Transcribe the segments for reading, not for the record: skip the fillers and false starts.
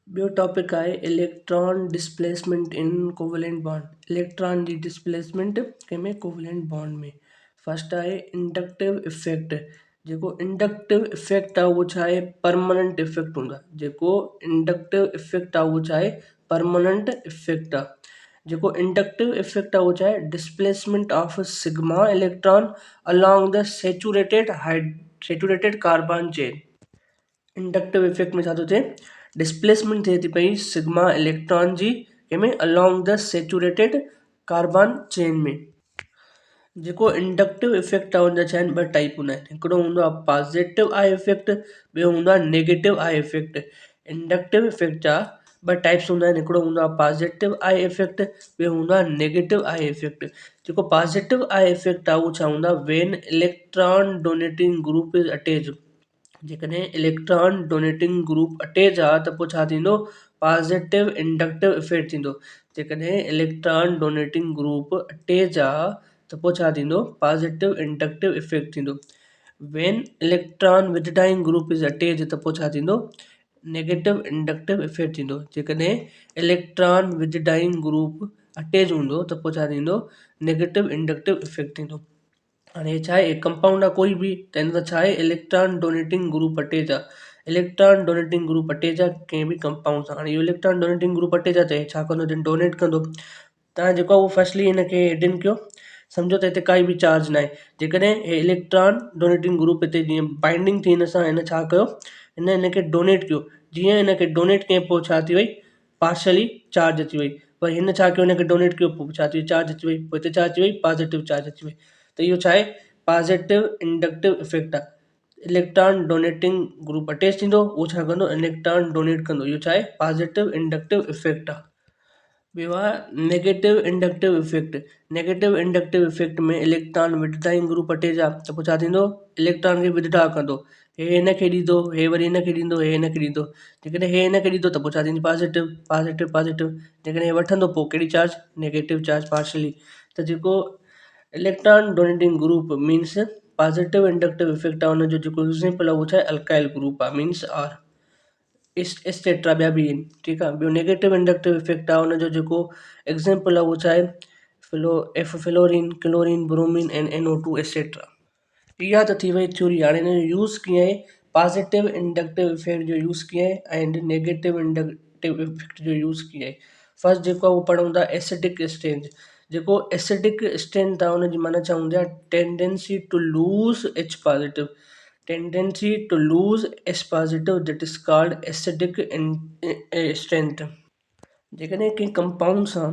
ॿियो टॉपिक आहे electron displacement in covalent bond. Electron जी डिस्प्लेसमेंट कंहिंमें कोवेलेंट बॉन्ड में। फर्स्ट आहे इंडक्टिव इफेक्ट। जेको इंडक्टिव इफेक्ट आहे उहो छा आहे, परमानेंट इफेक्ट हूंदो आहे। जेको इंडक्टिव इफेक्ट आहे उहो छा आहे, परमानेंट इफेक्ट आहे। जेको इंडक्टिव इफेक्ट आहे उहो छा आहे, displacement of sigma electron along the saturated carbon chain. Inductive effect में छा थो थिए, डिस्प्लेसमेंट थिए थी पई सिग्मा इलेक्ट्रॉन जी कंहिंमें along the saturated carbon chain में। जेको इंडक्टिव इफेक्ट आहे उनजा छा आहिनि, ॿ टाइप हूंदा आहिनि। हिकिड़ो हूंदो आहे पॉज़िटिव आई इफेक्ट, ॿियो हूंदो आहे negative I effect. Inductive effect जा ॿ टाइप्स हूंदा आहिनि। हिकिड़ो हूंदो आहे पॉज़िटिव आई इफेक्ट, ॿियो हूंदो आहे नेगेटिव आई इफेक्ट। जेको पॉज़िटिव आई इफेक्ट आहे उहो छा हूंदो आहे, when electron donating group is attach. जेकॾहिं इलेक्ट्रॉन डोनेटिंग ग्रुप अटैच आहे त पोइ छा थींदो, पॉज़िटिव इंडक्टिव इफेक्ट थींदो। जेकॾहिं इलेक्ट्रॉन डोनेटिंग ग्रुप अटैच आहे त पोइ छा थींदो, पॉज़िटिव इंडक्टिव इफेक्ट थींदो। वेन इलेक्ट्रॉन विदडाइंग ग्रुप इज़ अटैच त पोइ छा थींदो, नेगेटिव इंडक्टिव इफेक्ट थींदो। जेकॾहिं इलेक्ट्रॉन विदडाइंग ग्रुप अटैच हूंदो त पोइ छा थींदो, नेगेटिव इंडक्टिव इफेक्ट थींदो। हाणे छा आहे, कंपाउंड आहे कोई बि, त हिन सां छा आहे, इलेक्ट्रॉन डोनेटिंग ग्रुप अटैच आहे। इलेक्ट्रॉन डोनेटिंग ग्रुप अटैच आहे कंहिं बि कंपाउंड सां। हाणे इहो इलेक्ट्रॉन डोनेटिंग ग्रुप अटैच आहे त हे छा कंदो, जिन डोनेट कंदो। तव्हां जेको आहे उहो फर्स्टली हिनखे हिडन कयो, सम्झो त हिते काई बि चार्ज न आहे। जेकॾहिं हे इलेक्ट्रॉन डोनेटिंग ग्रुप हिते जीअं बाइंडिंग थी हिन सां, हिन छा कयो, हिनखे डोनेट कयो। जीअं हिनखे डोनेट कयईं पोइ छा थी वई, पार्शली चार्ज अची वई। पर हिन छा कयो, हिनखे डोनेट कयो, पोइ छा थी वई, चार्ज अची वई। पोइ हिते छा अची वई, पॉज़िटिव चार्ज अची वई। त इहो छा आहे, पॉज़िटिव इंडक्टिव इफेक्ट आहे। इलेक्ट्रॉन डोनेटिंग ग्रुप अटैच थींदो, उहो छा कंदो, इलेक्ट्रॉन डोनेट कंदो। इहो छा आहे, पॉज़िटिव इंडक्टिव इफेक्ट आहे। ॿियो आहे negative inductive effect. Negative inductive effect में इलेक्ट्रॉन विदड्राइंग ग्रुप अटैच आहे त पोइ छा थींदो, इलेक्ट्रॉन खे विदड्रा कंदो। हे हिनखे ॾींदो, हे वरी हिनखे ॾींदो, हे हिनखे ॾींदो। जेकॾहिं हे हिनखे ॾींदो त पोइ छा थींदी, पॉज़िटिव पॉज़िटिव पॉज़िटिव। जेकॾहिं हे वठंदो पोइ कहिड़ी चार्ज, नेगेटिव चार्ज पार्शली। त जेको electron donating group means positive inductive effect आहे, हुनजो जेको एग्ज़ाम्पल आहे उहो छा आहे, अल्काइल ग्रुप आहे, मीन्स आर एस्टेट्रा ॿिया बि आहिनि, ठीकु आहे। ॿियो नेगेटिव इंडक्टिव इफेक्ट आहे, हुनजो जेको एग्ज़ाम्पल आहे उहो छा आहे, fluorine, chlorine, bromine and NO2 एस्टेट्रा। इहा त थी वई थ्योरी। हाणे हिन जो यूज़ कीअं आहे, पॉज़िटिव इंडक्टिव इफेक्ट जो यूज़ कीअं आहे एंड नेगेटिव इंडक्टिव इफेक्ट जो यूज़ कीअं आहे। फर्स्ट जेको आहे उहो पढ़ूं था एसिडिक स्ट्रेंथ। जेको एसिडिक स्ट्रेंथ आहे हुनजी माना छा हूंदी आहे, tendency to lose H positive. tendency to lose S positive, that is called acidic strength। जेकॾहिं कंहिं कंपाउंड सां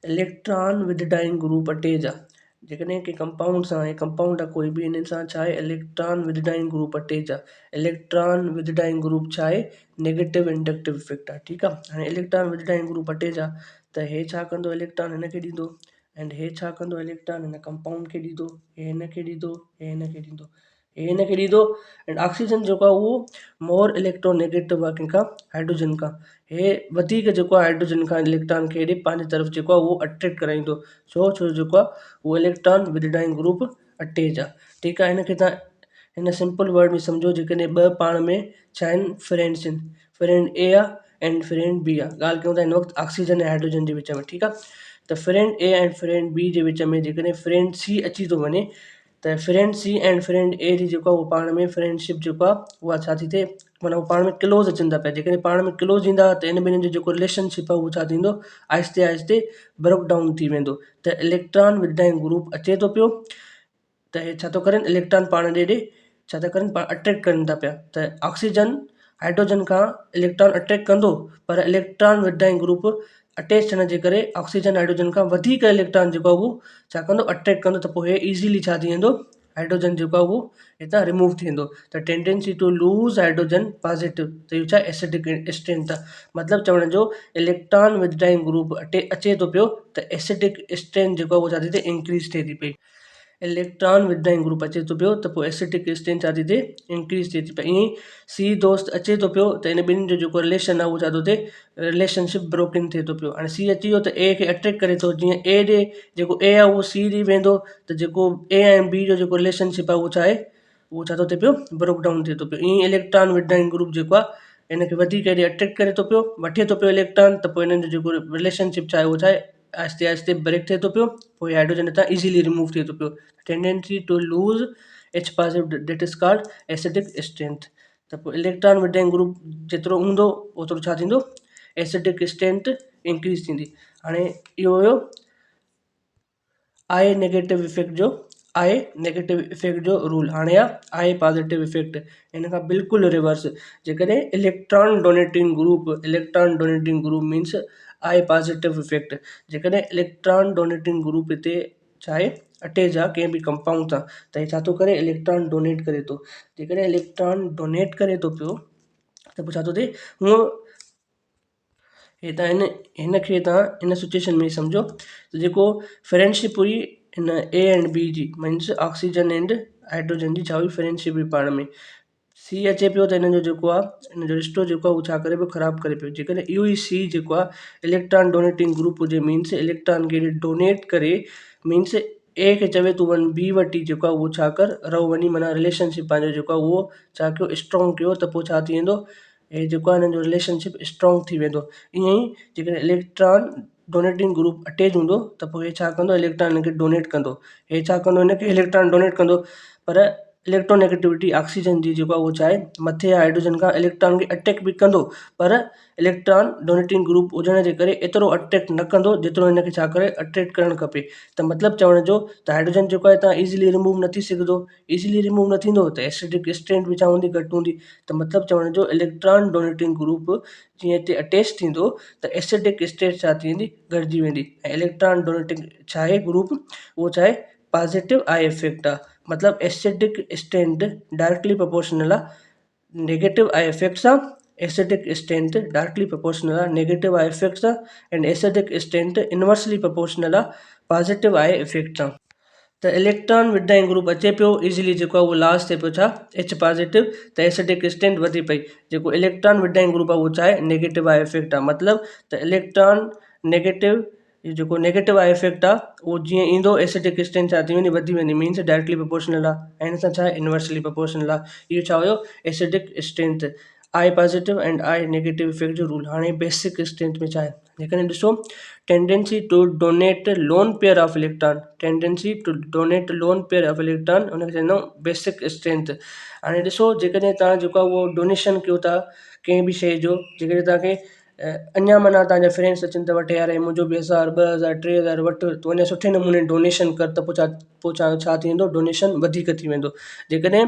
इलेक्ट्रॉन विदडाइंग ग्रुप अटैच आहे, जेकॾहिं कंहिं कंपाउंड सां, हे कंपाउंड आहे कोई बि, हिन सां छा आहे, इलेक्ट्रॉन विदडाइंग ग्रुप अटैच आहे। इलेक्ट्रॉन विदडाइंग ग्रुप छा आहे, नेगेटिव इंडक्टिव इफेक्ट आहे, ठीकु आहे। हाणे इलेक्ट्रॉन विदडाइंग ग्रुप अटैच आहे त हे छा कंदो, इलेक्ट्रॉन हिनखे ॾींदो, एंड हे छा कंदो, इलेक्ट्रॉन हिन कंपाउंड खे ॾींदो, हे हिनखे ॾींदो, हे हिनखे ॾींदो, हे हिनखे ॾींदो। एंड ऑक्सीजन जेको आहे उहो मोर इलेक्ट्रोनेगेटिव आहे कंहिंखां, हाइड्रोजन खां। हे वधीक जेको आहे हाइड्रोजन खां इलेक्ट्रॉन खे हेॾे पंहिंजी तरफ़ जेको आहे उहो अट्रैक्ट कराईंदो। छो जेको आहे उहो इलेक्ट्रॉन विदडाइंग ग्रुप अटैच आहे, ठीकु आहे। हिनखे तव्हां हिन सिंपल वर्ड में सम्झो, जेकॾहिं ॿ पाण में छा आहिनि, फ्रेंड्स आहिनि, फ्रेंड ए आहे एंड फ्रेंड बी आहे। ॻाल्हि कयूं था हिन वक़्तु ऑक्सीजन ऐं हाइड्रोजन जे विच में, ठीकु आहे। त friend A and friend B जे विच में जेकॾहिं फ्रेंड सी अची थो वञे त friend C and friend A जी जेको आहे उहो पाण में फ्रेंडशिप जेको आहे उहा छा थी थिए, माना उहो पाण में क्लोज़ अचनि था पिया। जेकॾहिं पाण में क्लोज़ ईंदा त हिन ॿिन्हिनि जो जेको रिलेशनशिप आहे उहो छा थींदो, आहिस्ते आहिस्ते ब्रेक डाउन थी वेंदो। त इलेक्ट्रॉन विदडाइंग ग्रुप अचे थो पियो त हे छा थो करनि, इलेक्ट्रॉन पाण ॾे छा था करनि, पाण अट्रैक्ट करनि था पिया। त ऑक्सीजन हाइड्रोजन खां इलेक्ट्रॉन अट्रैक्ट कंदो, पर इलेक्ट्रॉन विदडाइंग ग्रुप अटैच थियण जे करे ऑक्सीजन हाइड्रोजन खां वधीक इलेक्ट्रॉन जेको आहे उहो छा कंदो, अट्रैक्ट कंदो। त पोइ हे ईज़ीली छा थी वेंदो, हाइड्रोजन जेको आहे उहो हितां रिमूव थी वेंदो। त tendency to lose hydrogen positive, त इहो छा एसिडिक स्ट्रेंथ आहे। मतिलबु चवण जो इलेक्ट्रॉन विदडाइंग ग्रुप अचे थो पियो त एसिडिक स्ट्रेंथ जेको आहे उहो छा थी थिए, इंक्रीज़ थिए थी पई। इलेक्ट्रॉन विदडाइंग ग्रुप अचे थो पियो त पोइ एसिडिक स्ट्रेंथ छा थी थिए, इंक्रीज़ थिए थी पई। ईअं सी दोस्त अचे थो पियो त हिन ॿिन्हिनि जो जेको रिलेशन आहे उहो छा थो थिए, रिलेशनशिप ब्रोकन थिए थो पियो। हाणे सी अची वियो त ए खे अट्रैक्ट करे थो, जीअं ए ॾे जेको ए आहे उहो सी ॾे वेंदो, त जेको ए ऐं बी जो जेको रिलेशनशिप आहे उहो छा आहे, उहो छा थो थिए पियो, ब्रोक डाउन थिए थो पियो। ईअं इलेक्ट्रॉन विदडाइंग ग्रुप जेको आहे इनखे वधीक हेॾे अट्रैक्ट करे थो पियो, वठे थो पियो इलेक्ट्रॉन, त पोइ इन्हनि जो जेको रिलेशनशिप छा आहे उहो छा आहे आहिस्ते आहिस्ते ब्रेक थिए थो पियो, पोइ हाइड्रोजन हितां इज़ीली रिमूव थिए थो पियो। Tendency to lose H positive that is called acidic strength. त पोइ इलेक्ट्रॉन विड्राइंग ग्रुप जेतिरो हूंदो ओतिरो छा थींदो, एसिडिक स्ट्रेंथ इंक्रीज़ थींदी। हाणे इहो हुयो आई नेगेटिव इफेक्ट जो रूल। हाणे आहे आई पॉजिटिव इफेक्ट, इन खां बिल्कुलु रिवर्स। जेकॾहिं electron donating group means I positive effect. जेकॾहिं इलेक्ट्रॉन डोनेटिंग ग्रुप हिते छा आहे अटैच आहे कंहिं बि कंपाउंड सां, त हे छा थो करे इलेक्ट्रॉन डोनेट करे थो। जेकॾहिं इलेक्ट्रॉन डोनेट करे थो पियो त पोइ छा थो थिए, हूअं हे तव्हां हिनखे तव्हां इन सिचुएशन में सम्झो त जेको फ्रेंडशिप हुई इन ए एंड बी जी, मीन्स ऑक्सीजन एंड हाइड्रोजन जी छा हुई फ्रेंडशिप हुई पाण में। सी अचे पियो त हिन जो जेको आहे इन जो रिश्तो जेको आहे उहो छा करे पियो, ख़राबु करे पियो। जेकॾहिं इहो ई सी जेको आहे इलेक्ट्रॉन डोनेटिंग ग्रुप हुजे, मीन्स इलेक्ट्रॉन खे डोनेट करे, मीन्स ए खे चवे तूं वञ बी वटि जेको आहे उहो छा कर रहो वञी, माना रिलेशनशिप पंहिंजो जेको आहे उहो छा कयो स्ट्रॉन्ग कयो, त पोइ छा थी वेंदो, हे जेको आहे हिन जो रिलेशनशिप स्ट्रॉन्ग थी वेंदो। ईअं ई जेकॾहिं इलेक्ट्रॉन डोनेटिंग ग्रुप अटैच हूंदो त पोइ हे छा कंदो, इलेक्ट्रॉन हिनखे डोनेट कंदो। हे छा कंदो, हिनखे इलेक्ट्रॉन डोनेट कंदो, पर इलेक्ट्रोनेगेटिविटी ऑक्सीजन जी जेको आहे उहो छा आहे मथे हाइड्रोजन खां इलेक्ट्रॉन खे अटैक बि कंदो, पर इलेक्ट्रॉन डोनेटिंग ग्रुप हुजण जे करे एतिरो अट्रैक्ट न कंदो जेतिरो हिनखे छा करे अट्रैक्ट करणु खपे। त मतिलबु चवण जो त हाइड्रोजन जेको आहे तव्हां ईज़िली रिमूव न थी सघंदो, ईज़िली रिमूव न थींदो त एसिडिक स्ट्रेंथ बि छा हूंदी, घटि हूंदी। त मतिलबु चवण जो इलेक्ट्रॉन डोनेटिंग ग्रुप जीअं हिते अटैच थींदो त एसिडिक स्ट्रेंथ छा थी वेंदी, घटिजी वेंदी। ऐं इलेक्ट्रॉन डोनेटिंग छा आहे ग्रुप, उहो छा आहे पॉजिटिव आई इफेक्ट आहे। मतिलबु एसिडिक स्ट्रेंथ डायरेक्टली प्रोपोर्शनल आहे नेगेटिव आई इफेक्ट सां। एसिडिक स्ट्रेंथ डायरेक्टली प्रोपोर्शनल आहे नेगेटिव आई इफेक्ट सां, and acidic strength inversely proportional आहे पॉजिटिव आई इफेक्ट सां। त इलेक्ट्रॉन विड्राइंग ग्रुप अचे पियो इज़ीली, जेको आहे उहो लॉस थिए पियो छा एच पॉजिटिव, त एसिडिक स्ट्रेंथ वधी पई। जेको इलेक्ट्रॉन विड्राइंग ग्रुप आहे उहो छा आहे नेगेटिव आई इफेक्ट आहे। मतिलबु त इलेक्ट्रॉन नेगेटिव जेको नेगेटिव आई इफेक्ट आहे उहो जीअं ईंदो एसिडिक स्ट्रेंथ छा थी वेंदी, वधी वेंदी, मीन्स डायरेक्टली प्रोपोर्शनल आहे। ऐं हिन सां छा आहे इनवर्सली प्रोपोर्शनल आहे। इहो छा हुयो acidic strength, I positive and I negative effect जो रूल। हाणे बेसिक स्ट्रेंथ में छा आहे, जेकॾहिं ॾिसो tendency to donate lone pair of electron, tendency to donate lone pair of electron, उनखे चवंदा आहियूं बेसिक स्ट्रेंथ। हाणे ॾिसो जेकॾहिं तव्हां जेको आहे उहो डोनेशन कयो था कंहिं बि शइ जो, जेकॾहिं तव्हांखे अञा माना तव्हांजा फ्रेंड्स अचनि त वठे यार मुंहिंजो बि 1000 2000 3000 वठि, तूं अञा सुठे नमूने डोनेशन कर, त पोइ छा थी वेंदो, डोनेशन वधीक थी वेंदो। जेकॾहिं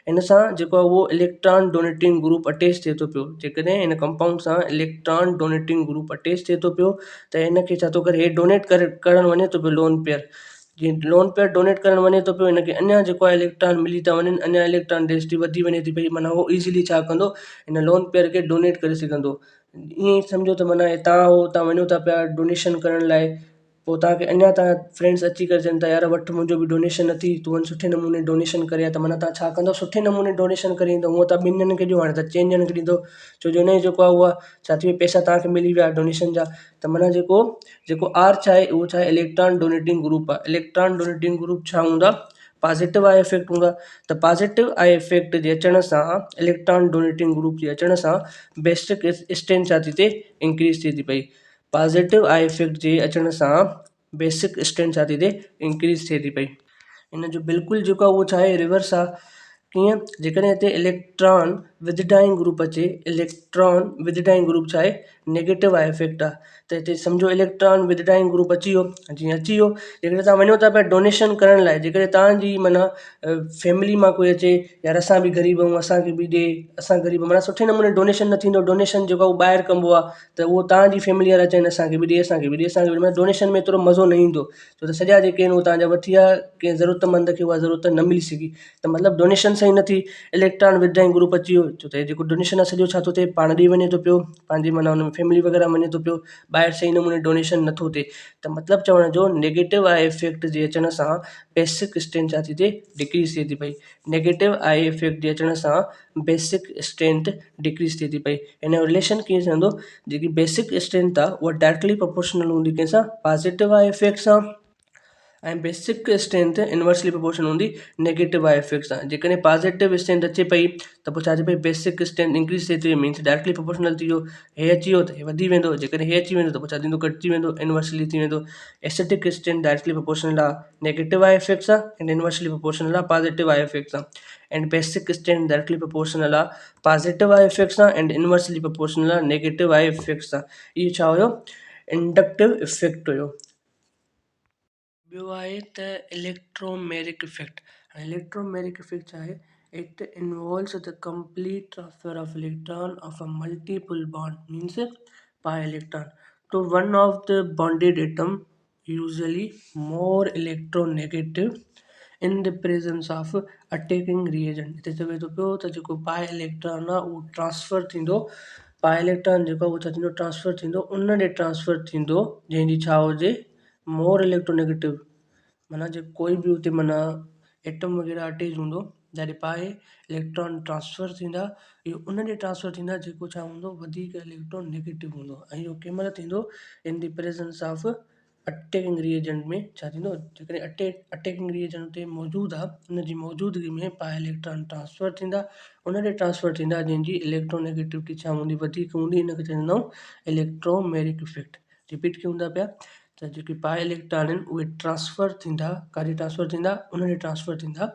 हिन सां जेको आहे उहो इलेक्ट्रॉन डोनेटिंग ग्रुप अटैच थिए थो पियो, जेकॾहिं हिन कंपाउंड सां इलेक्ट्रॉन डोनेटिंग ग्रुप अटैच थिए थो पियो, त हिनखे छा थो करे, हे डोनेट करणु वञे थो पियो लोन पेयर। जीअं लोन पेयर डोनेट करणु वञे थो पियो, हिनखे अञा जेको आहे इलेक्ट्रॉन मिली था वञनि, अञा इलेक्ट्रॉन डेंसिटी वधी वञे थी पई, माना उहो ईज़िली छा कंदो हिन लोन पेयर खे डोनेट करे सघंदो। ईअं ई सम्झो त माना तव्हां वञो था पिया डोनेशन करण लाइ, पोइ तव्हांखे अञा तव्हां फ्रेंड्स अची करे चवनि था यार वठि मुंहिंजो बि डोनेशन न थी, तूं वञि सुठे नमूने डोनेशन करे आ, त माना तव्हां छा कंदो सुठे नमूने डोनेशन करे ईंदो। हूअं त 2 ॼणनि खे ॾियो, हाणे त 4 ॼणनि खे ॾींदो, छो जो हुनजो जेको आहे उहा छा थी पैसा तव्हांखे मिली विया डोनेशन जा। त माना जेको आर छा आहे उहो छा आहे इलेक्ट्रॉन डोनेटिंग ग्रुप आहे। इलेक्ट्रॉन डोनेटिंग ग्रुप छा हूंदा, पॉजिटिव आई इफेक्ट हूंदा। त पॉजिटिव आई इफेक्ट जे अचण सां, इलेक्ट्रॉन डोनेटिंग ग्रुप जे अचण सां बेसिक स्ट्रेंथ छा थी थिए इंक्रीज़ थिए थी पई। पॉजिटिव आई इफेक्ट जे अचण सां बेसिक स्ट्रेंथ छा थी थिए इंक्रीज़ थिए थी पई। इन जो बिल्कुलु जेको आहे उहो छा आहे रिवर्स आहे। कीअं, जेकॾहिं हिते इलेक्ट्रॉन विदडाइंग ग्रुप अचे, इलेक्ट्रॉन विदडाइंग ग्रुप छा आहे नेगेटिव आई इफेक्ट आहे। त हिते सम्झो इलेक्ट्रॉन विदडाइंग ग्रुप अची वियो, जीअं अची वियो, जेकॾहिं तव्हां वञो था पिया डोनेशन करण लाइ, जेकॾहिं तव्हांजी माना फैमिली मां कोई अचे यार असां बि ग़रीब आहियूं असांखे बि ॾे, असां ग़रीब माना सुठे नमूने डोनेशन न थींदो, डोनेशन जेको आहे उहो ॿाहिरि कबो आहे, त उहो तव्हांजी फैमिली वारा चवनि असांखे बि ॾे असांखे बि ॾे असांखे बि, माना डोनेशन में एतिरो मज़ो न ईंदो, छो त सॼा जेके आहिनि उहे तव्हांजा वठी विया, कंहिं ज़रूरतमंद खे उहा ज़रूरत न मिली सघी। त मतिलबु डोनेशन सही न थी, इलेक्ट्रॉन विदड्राइंग ग्रुप अची वियो, छो त जेको डोनेशन आहे सॼो छा थो थिए पाण ॾेई वञे थो पियो, पंहिंजी माना हुन में फैमिली वग़ैरह वञे थो पियो, ॿाहिरि सही नमूने डोनेशन नथो थिए। त मतिलबु चवण जो नेगेटिव आई इफेक्ट जे अचण सां बेसिक स्ट्रेंथ छा थी थिए डिक्रीज़ थिए थी पई। नेगेटिव आई इफेक्ट जे अचण सां बेसिक स्ट्रेंथ डिक्रीज़ थिए थी पई। हिन जो रिलेशन कीअं थींदो, जेकी बेसिक स्ट्रेंथ आहे उहा डायरेक्टली प्रोपोर्शनल हूंदी कंहिंसां पॉजिटिव आई इफेक्ट सां, ऐं बेसिक स्ट्रेंथ इनवर्सली प्रोपोर्शन हूंदी नेगेटिव वाई इफेक्ट सां। जेकॾहिं पॉज़िटिव स्ट्रेंथ अचे पई त पोइ छा चइबो बेसिक स्ट्रेंथ इंक्रीज़ थिए थी, मीन्स डायरेक्टली प्रोपोर्शनल थी वियो। हे अची वियो त हे वधी वेंदो, जेकॾहिं हे अची वेंदो त पोइ छा थींदो, घटिजी वेंदो, इनवर्सली थी वेंदो। एसिडिक स्ट्रेंथ डायरेक्टली प्रोपोर्शनल आहे नेगेटिव वाई इफेक्ट सां एंड इनवर्सली प्रोपोर्शनल आहे पॉज़िटिव वाई इफेक्ट सां। And basic strength directly proportional आहे पॉज़िटिव वाई इफेक्ट सां एंड इनवर्सली प्रोपोर्शनल आहे नेगेटिव वाई इफेक्ट सां। इहो छा हुयो, इंडक्टिव इफेक्ट हुयो। ॿियो आहे त इलेक्ट्रोमैरिक इफेक्ट। हाणे इलेक्ट्रोमैरिक इफेक्ट छा आहे, it involves the complete transfer of electron of a multiple bond means pi electron to one of the bonded atom usually more electronegative in the presence of attacking reagent. हिते चवे थो पियो त जेको pi electron आहे उहो transfer थींदो, pi electron जेको आहे उहो छा थींदो, ट्रांसफर थींदो, उन ॾे ट्रांसफर थींदो जंहिंजी छा हुजे, मोर इलेक्ट्रोनेगेटिव, माना जे कोई बि हुते माना एटम वग़ैरह अटैच हूंदो जिते पाए इलेक्ट्रॉन ट्रांसफर थींदा, इहो उन ॾे ट्रांसफर थींदा जेको छा हूंदो, वधीक इलेक्ट्रॉन नेगेटिव हूंदो। ऐं इहो कंहिं महिल थींदो, in the presence of attacking reagent में छा थींदो, जेकॾहिं अटैकिंग रिएजेंट हुते मौजूदु आहे, उनजी मौजूदगी में पाए इलेक्ट्रॉन ट्रांसफर थींदा, उन ॾे ट्रांसफर थींदा जंहिंजी इलेक्ट्रोनेगेटिविटी छा हूंदी, वधीक हूंदी। इनखे चवंदा आहियूं इलेक्ट्रोमैरिक इफेक्ट। रिपीट कयूं था पिया त जेके पाए इलेक्ट्रॉन आहिनि उहे ट्रांसफर थींदा, काॾे ट्रांसफर थींदा, उन ॾे ट्रांसफर थींदा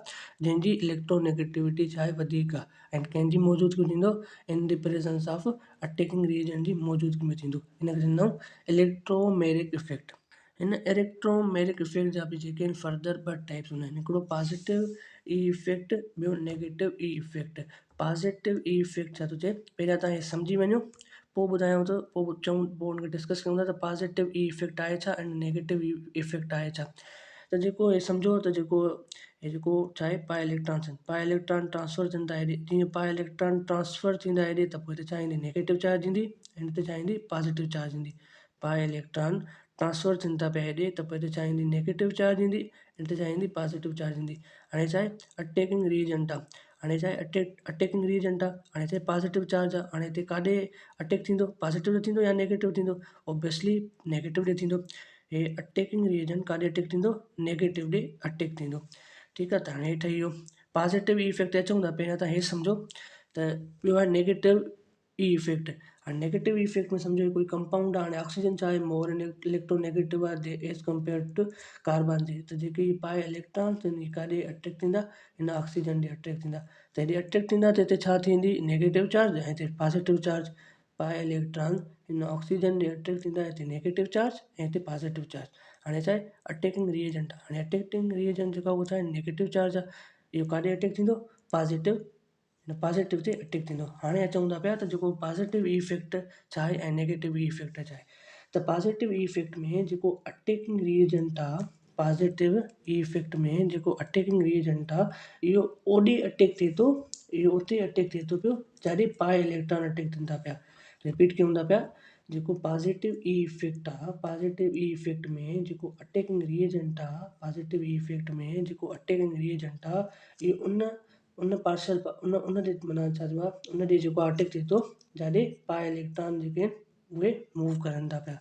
जंहिंजी इलेक्ट्रोनेगेटिविटी छा आहे, वधीक आहे। ऐं कंहिंजी मौजूदगी में थींदो, in the presence of attacking reagent जी मौजूदगी में थींदो। इनखे चवंदा आहियूं इलेक्ट्रोमैरिक इफेक्ट। हिन इलेक्ट्रोमैरिक इफेक्ट जा बि जेके आहिनि फर्दर ॿ टाइप्स हूंदा आहिनि, हिकिड़ो पॉज़िटिव ई इफेक्ट, ॿियो negative E effect. Positive E effect छा थो चए, पहिरियां तव्हां हे सम्झी वञो, पोइ ॿुधायांव थो, पोइ चऊं, पोइ हुनखे डिस्कस कयूं था त पॉज़िटिव ई इफेक्ट आहे छा ऐं नेगेटिव ई इफेक्ट आहे छा। त जेको हे सम्झो त जेको छा आहे, पाए इलेक्ट्रॉन आहिनि, पाए इलेक्ट्रॉन ट्रांसफर थियनि था हेॾे, जीअं पाए इलेक्ट्रॉन ट्रांसफर थींदा हेॾे त पोइ हिते छा ईंदी, नेगेटिव चार्ज ईंदी ऐं हिते छा ईंदी, पॉज़िटिव चार्ज ईंदी। पाए इलेक्ट्रॉन ट्रांसफर थियनि था पिया हेॾे त पोइ हिते छा ईंदी, नेगेटिव चार्ज ईंदी, हिते छा ईंदी, पॉज़िटिव चार्ज ईंदी। हाणे छा आहे, अटैकिंग रिएजेंट आहे, हाणे छा आहे, अटैकिंग रिएजेंट आहे, हाणे हिते पॉज़िटिव चार्ज आहे, हाणे हिते काॾे अटैक थींदो, पॉज़िटिव ॾे थींदो या नेगेटिव थींदो, ऑब्वियसली नेगेटिव ॾे थींदो। हे अटैकिंग रिएजेंट काॾे अटैक थींदो, नेगेटिव ॾे अटैक थींदो। ठीकु आहे, त हाणे हे ठही वियो पॉज़िटिव ई इफेक्ट। अचूं था, पहिरियां तव्हां हे सम्झो त ॿियो आहे नेगेटिव ई इफेक्ट। हाणे नेगेटिव ई इफेक्ट में सम्झो कोई कंपाउंड आहे, हाणे ऑक्सीजन छा आहे, मोर इलेक्ट्रोनेगेटिव आहे एज़ कम्पेयर टू कार्बन जे, त जेके पाए इलेक्ट्रॉन्स आहिनि काॾे अटैक थींदा, हिन ऑक्सीजन ॾे अटैक थींदा, त हेॾे अटैक थींदा त हिते छा थींदी, नेगेटिव चार्ज ऐं हिते पॉज़िटिव चार्ज। पाए इलेक्ट्रॉन हिन ऑक्सीजन ॾे अटैक थींदा, हिते नेगेटिव चार्ज ऐं हिते पॉज़िटिव चार्ज। हाणे छा आहे, अटैकिंग रिएजेंट आहे, हाणे अटैकिंग रिएजेंट जेका उहो छा आहे, नेगेटिव चार्ज आहे, इहो काॾे अटैक थींदो, पॉज़िटिव, हिन पॉज़िटिव ते अटैक थींदो। हाणे अचूं था पिया त जेको पॉज़िटिव ई इफेक्ट छा आहे ऐं नेगेटिव ई इफेक्ट छा आहे। त पॉज़िटिव ई इफेक्ट में जेको अटैकिंग रिएजेंट आहे, पॉज़िटिव ई इफेक्ट में जेको अटैकिंग रिएजेंट आहे, इहो ओॾे अटैक थिए थो, इहो उते अटैक थिए थो पियो जिते पाए इलेक्ट्रॉन अटैक थियनि था पिया। रिपीट कयूं था पिया, जेको पॉज़िटिव ई इफेक्ट आहे, पॉज़िटिव ई इफेक्ट में जेको अटैकिंग रिएजेंट आहे, पॉज़िटिव ई इफेक्ट में जेको अटैकिंग रिएजेंट आहे, इहो उन पार्शल उन ॾे माना छा चइबो आहे, उन ॾे जेको अटैक थिए थो जिते पाए इलेक्ट्रॉन जेके आहिनि उहे मूव करनि था पिया।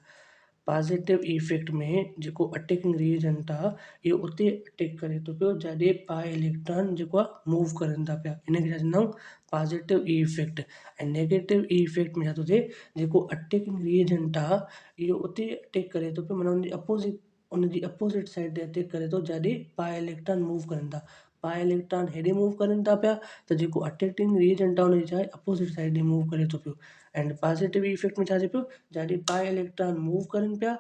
पॉज़िटिव इफेक्ट में जेको अटैकिंग रिएजेंट आहे, इहो उते अटैक करे थो पियो जिते पाए इलेक्ट्रॉन जेको आहे मूव करनि था पिया, इनखे छा चवंदा आहियूं, पॉज़िटिव ई इफेक्ट। ऐं नेगेटिव ई इफेक्ट में छा थो थिए, जेको अटैकिंग रिएजेंट आहे, इहो उते अटैक करे थो पियो, माना उनजी अपोज़िट साइड ते अटैक करे थो जिते पाए इलेक्ट्रॉन मूव करनि था। पाए इलेक्ट्रॉन हेॾे मूव करनि था पिया त जेको अटैकिंग रिएजेंट आहे उनजी छा आहे, अपोज़िट साइड ॾे मूव करे थो पियो। एंड पॉज़िटिव इफेक्ट में छा थिए पियो, जिते पाए इलेक्ट्रॉन मूव करनि पिया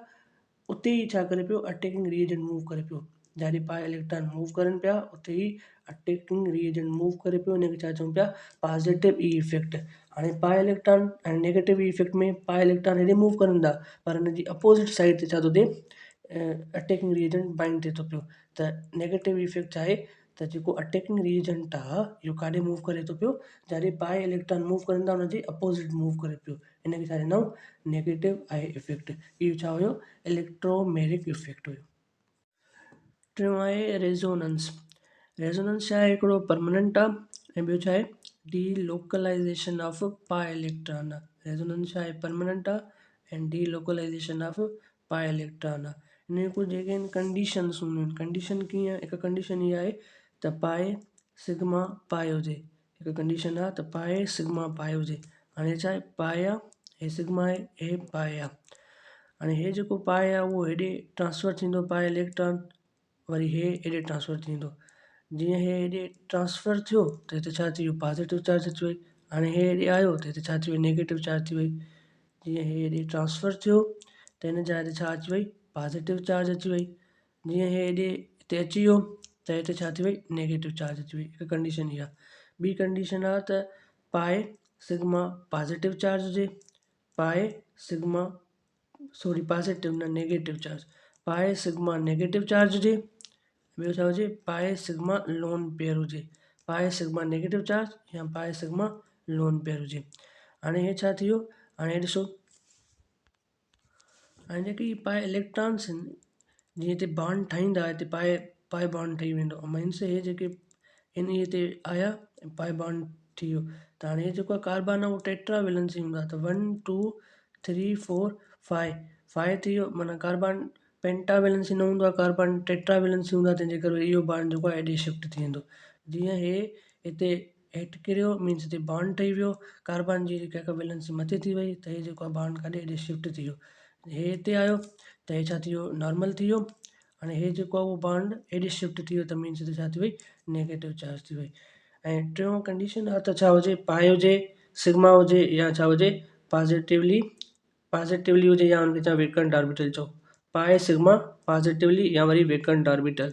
उते ई छा करे पियो, अटैकिंग रिएजेंट मूव करे पियो। जिते पाए इलेक्ट्रॉन मूव करनि पिया उते ई अटैकिंग रिएजेंट मूव करे पियो, इनखे छा चऊं पिया, पॉज़िटिव ई इफेक्ट। हाणे पाए इलेक्ट्रॉन ऐं नेगेटिव ई इफेक्ट में पाए इलेक्ट्रॉन हेॾे मूव करनि था, पर हुनजी अपोज़िट साइड ते छा थो थिए, अटैकिंग रिएजेंट बाइंड थिए थो पियो। त नेगेटिव इफेक्ट छा आहे, त जेको अटैकिंग रिएजेंट आहे इहो काॾे मूव करे थो पियो, जिते पाए इलेक्ट्रॉन मूव करनि था हुनजे अपोज़िट मूव करे पियो, इनखे छा चवंदा आहियूं, नेगेटिव आई इफेक्ट। इहो छा हुयो, इलेक्ट्रोमैरिक इफेक्ट हुयो। टियों आहे रेज़ोनेंस। रेज़ोनेंस छा आहे, हिकिड़ो परमानेंट आहे ऐं ॿियो छा आहे, डीलोकलाइज़ेशन ऑफ पाए इलेक्ट्रॉन आहे। रेज़ोनेंस छा आहे, परमानेंट आहे ऐं डीलोकलाइज़ेशन ऑफ पाए इलेक्ट्रॉन आहे। हिन कुझु जेके आहिनि कंडीशन्स हूंदियूं आहिनि। कंडीशन कीअं, हिकु कंडीशन इहा आहे त पाए सिग्मा पाए हुजे, हिकु कंडीशन आहे त पाए सिग्मा पाए हुजे। हाणे छा आहे, पाए आहे, हे सिग्मा आहे, हे पाए आहे। हाणे हे जेको पाए आहे उहो हेॾे ट्रांसफर थींदो पाए इलेक्ट्रॉन, वरी हे हेॾे ट्रांसफर थींदो। जीअं हे हेॾे ट्रांसफर थियो त हिते छा थी वियो, पॉज़िटिव चार्ज अची वई। हाणे हे हेॾे आयो त हिते छा थी वई, नेगेटिव चार्ज थी वई। जीअं हे हेॾे ट्रांसफर थियो त हिन जाइ ते छा अची वई, पॉज़िटिव चार्ज अची वई। जीअं हे हेॾे हिते अची वियो त हिते छा थी वई, नेगेटिव चार्ज अची वई। हिकु कंडीशन इहा। ॿी कंडीशन आहे त पाए सिग्मा पॉज़िटिव चार्ज हुजे, पाए सिग्मा सॉरी पॉज़िटिव न नेगेटिव चार्ज, पाए सिग्मा नेगेटिव चार्ज हुजे। ॿियो छा हुजे, पाए सिग्मा लोन पेयर हुजे, पाए सिग्मा नेगेटिव चार्ज या पाए सिग्मा लोन पेयर हुजे। हाणे हे छा थी वियो, हाणे ॾिसो, हाणे जेकी पाए इलेक्ट्रॉन्स आहिनि, जीअं हिते बॉन्ड ठाहींदा हिते पाए पाए बॉन्ड ठही वेंदो, मीन्स हे जेके इन हिते आया पाए बॉन्ड थी वियो। त हाणे जेको आहे कार्बन आहे उहो टेट्रा वैलेंसी हूंदा, त 1 2 3 4 5 5 थी वियो, माना कार्बन पेंटा वैलेंसी न हूंदो आहे, कार्बन टेट्रा वैलेंसी हूंदा, तंहिंजे करे इहो बॉन्ड जेको आहे हेॾे शिफ्ट थी वेंदो। जीअं हे हिते हेठि किरियो मीन्स हिते बॉन्ड ठही वियो, कार्बन जी जेका वैलेंसी मथे थी वई, त हे जेको आहे बॉन्ड काॾे हेॾे शिफ्ट थी वियो। हे हिते आयो त हे छा थी वियो, नॉर्मल थी वियो। हाणे हे जेको आहे उहो बॉन्ड हेॾे शिफ्ट थी वियो, त मीन्स हिते छा थी वई, नेगेटिव चार्ज थी वई। ऐं टियों कंडीशन आहे त छा हुजे, पाए हुजे, सिग्मा हुजे या छा हुजे, पॉज़िटिवली हुजे या हुनखे तव्हां वेकेंट ऑर्बिटल चओ, पाए सिग्मा पॉज़िटिवली या वरी वेकेंट ऑर्बिटल।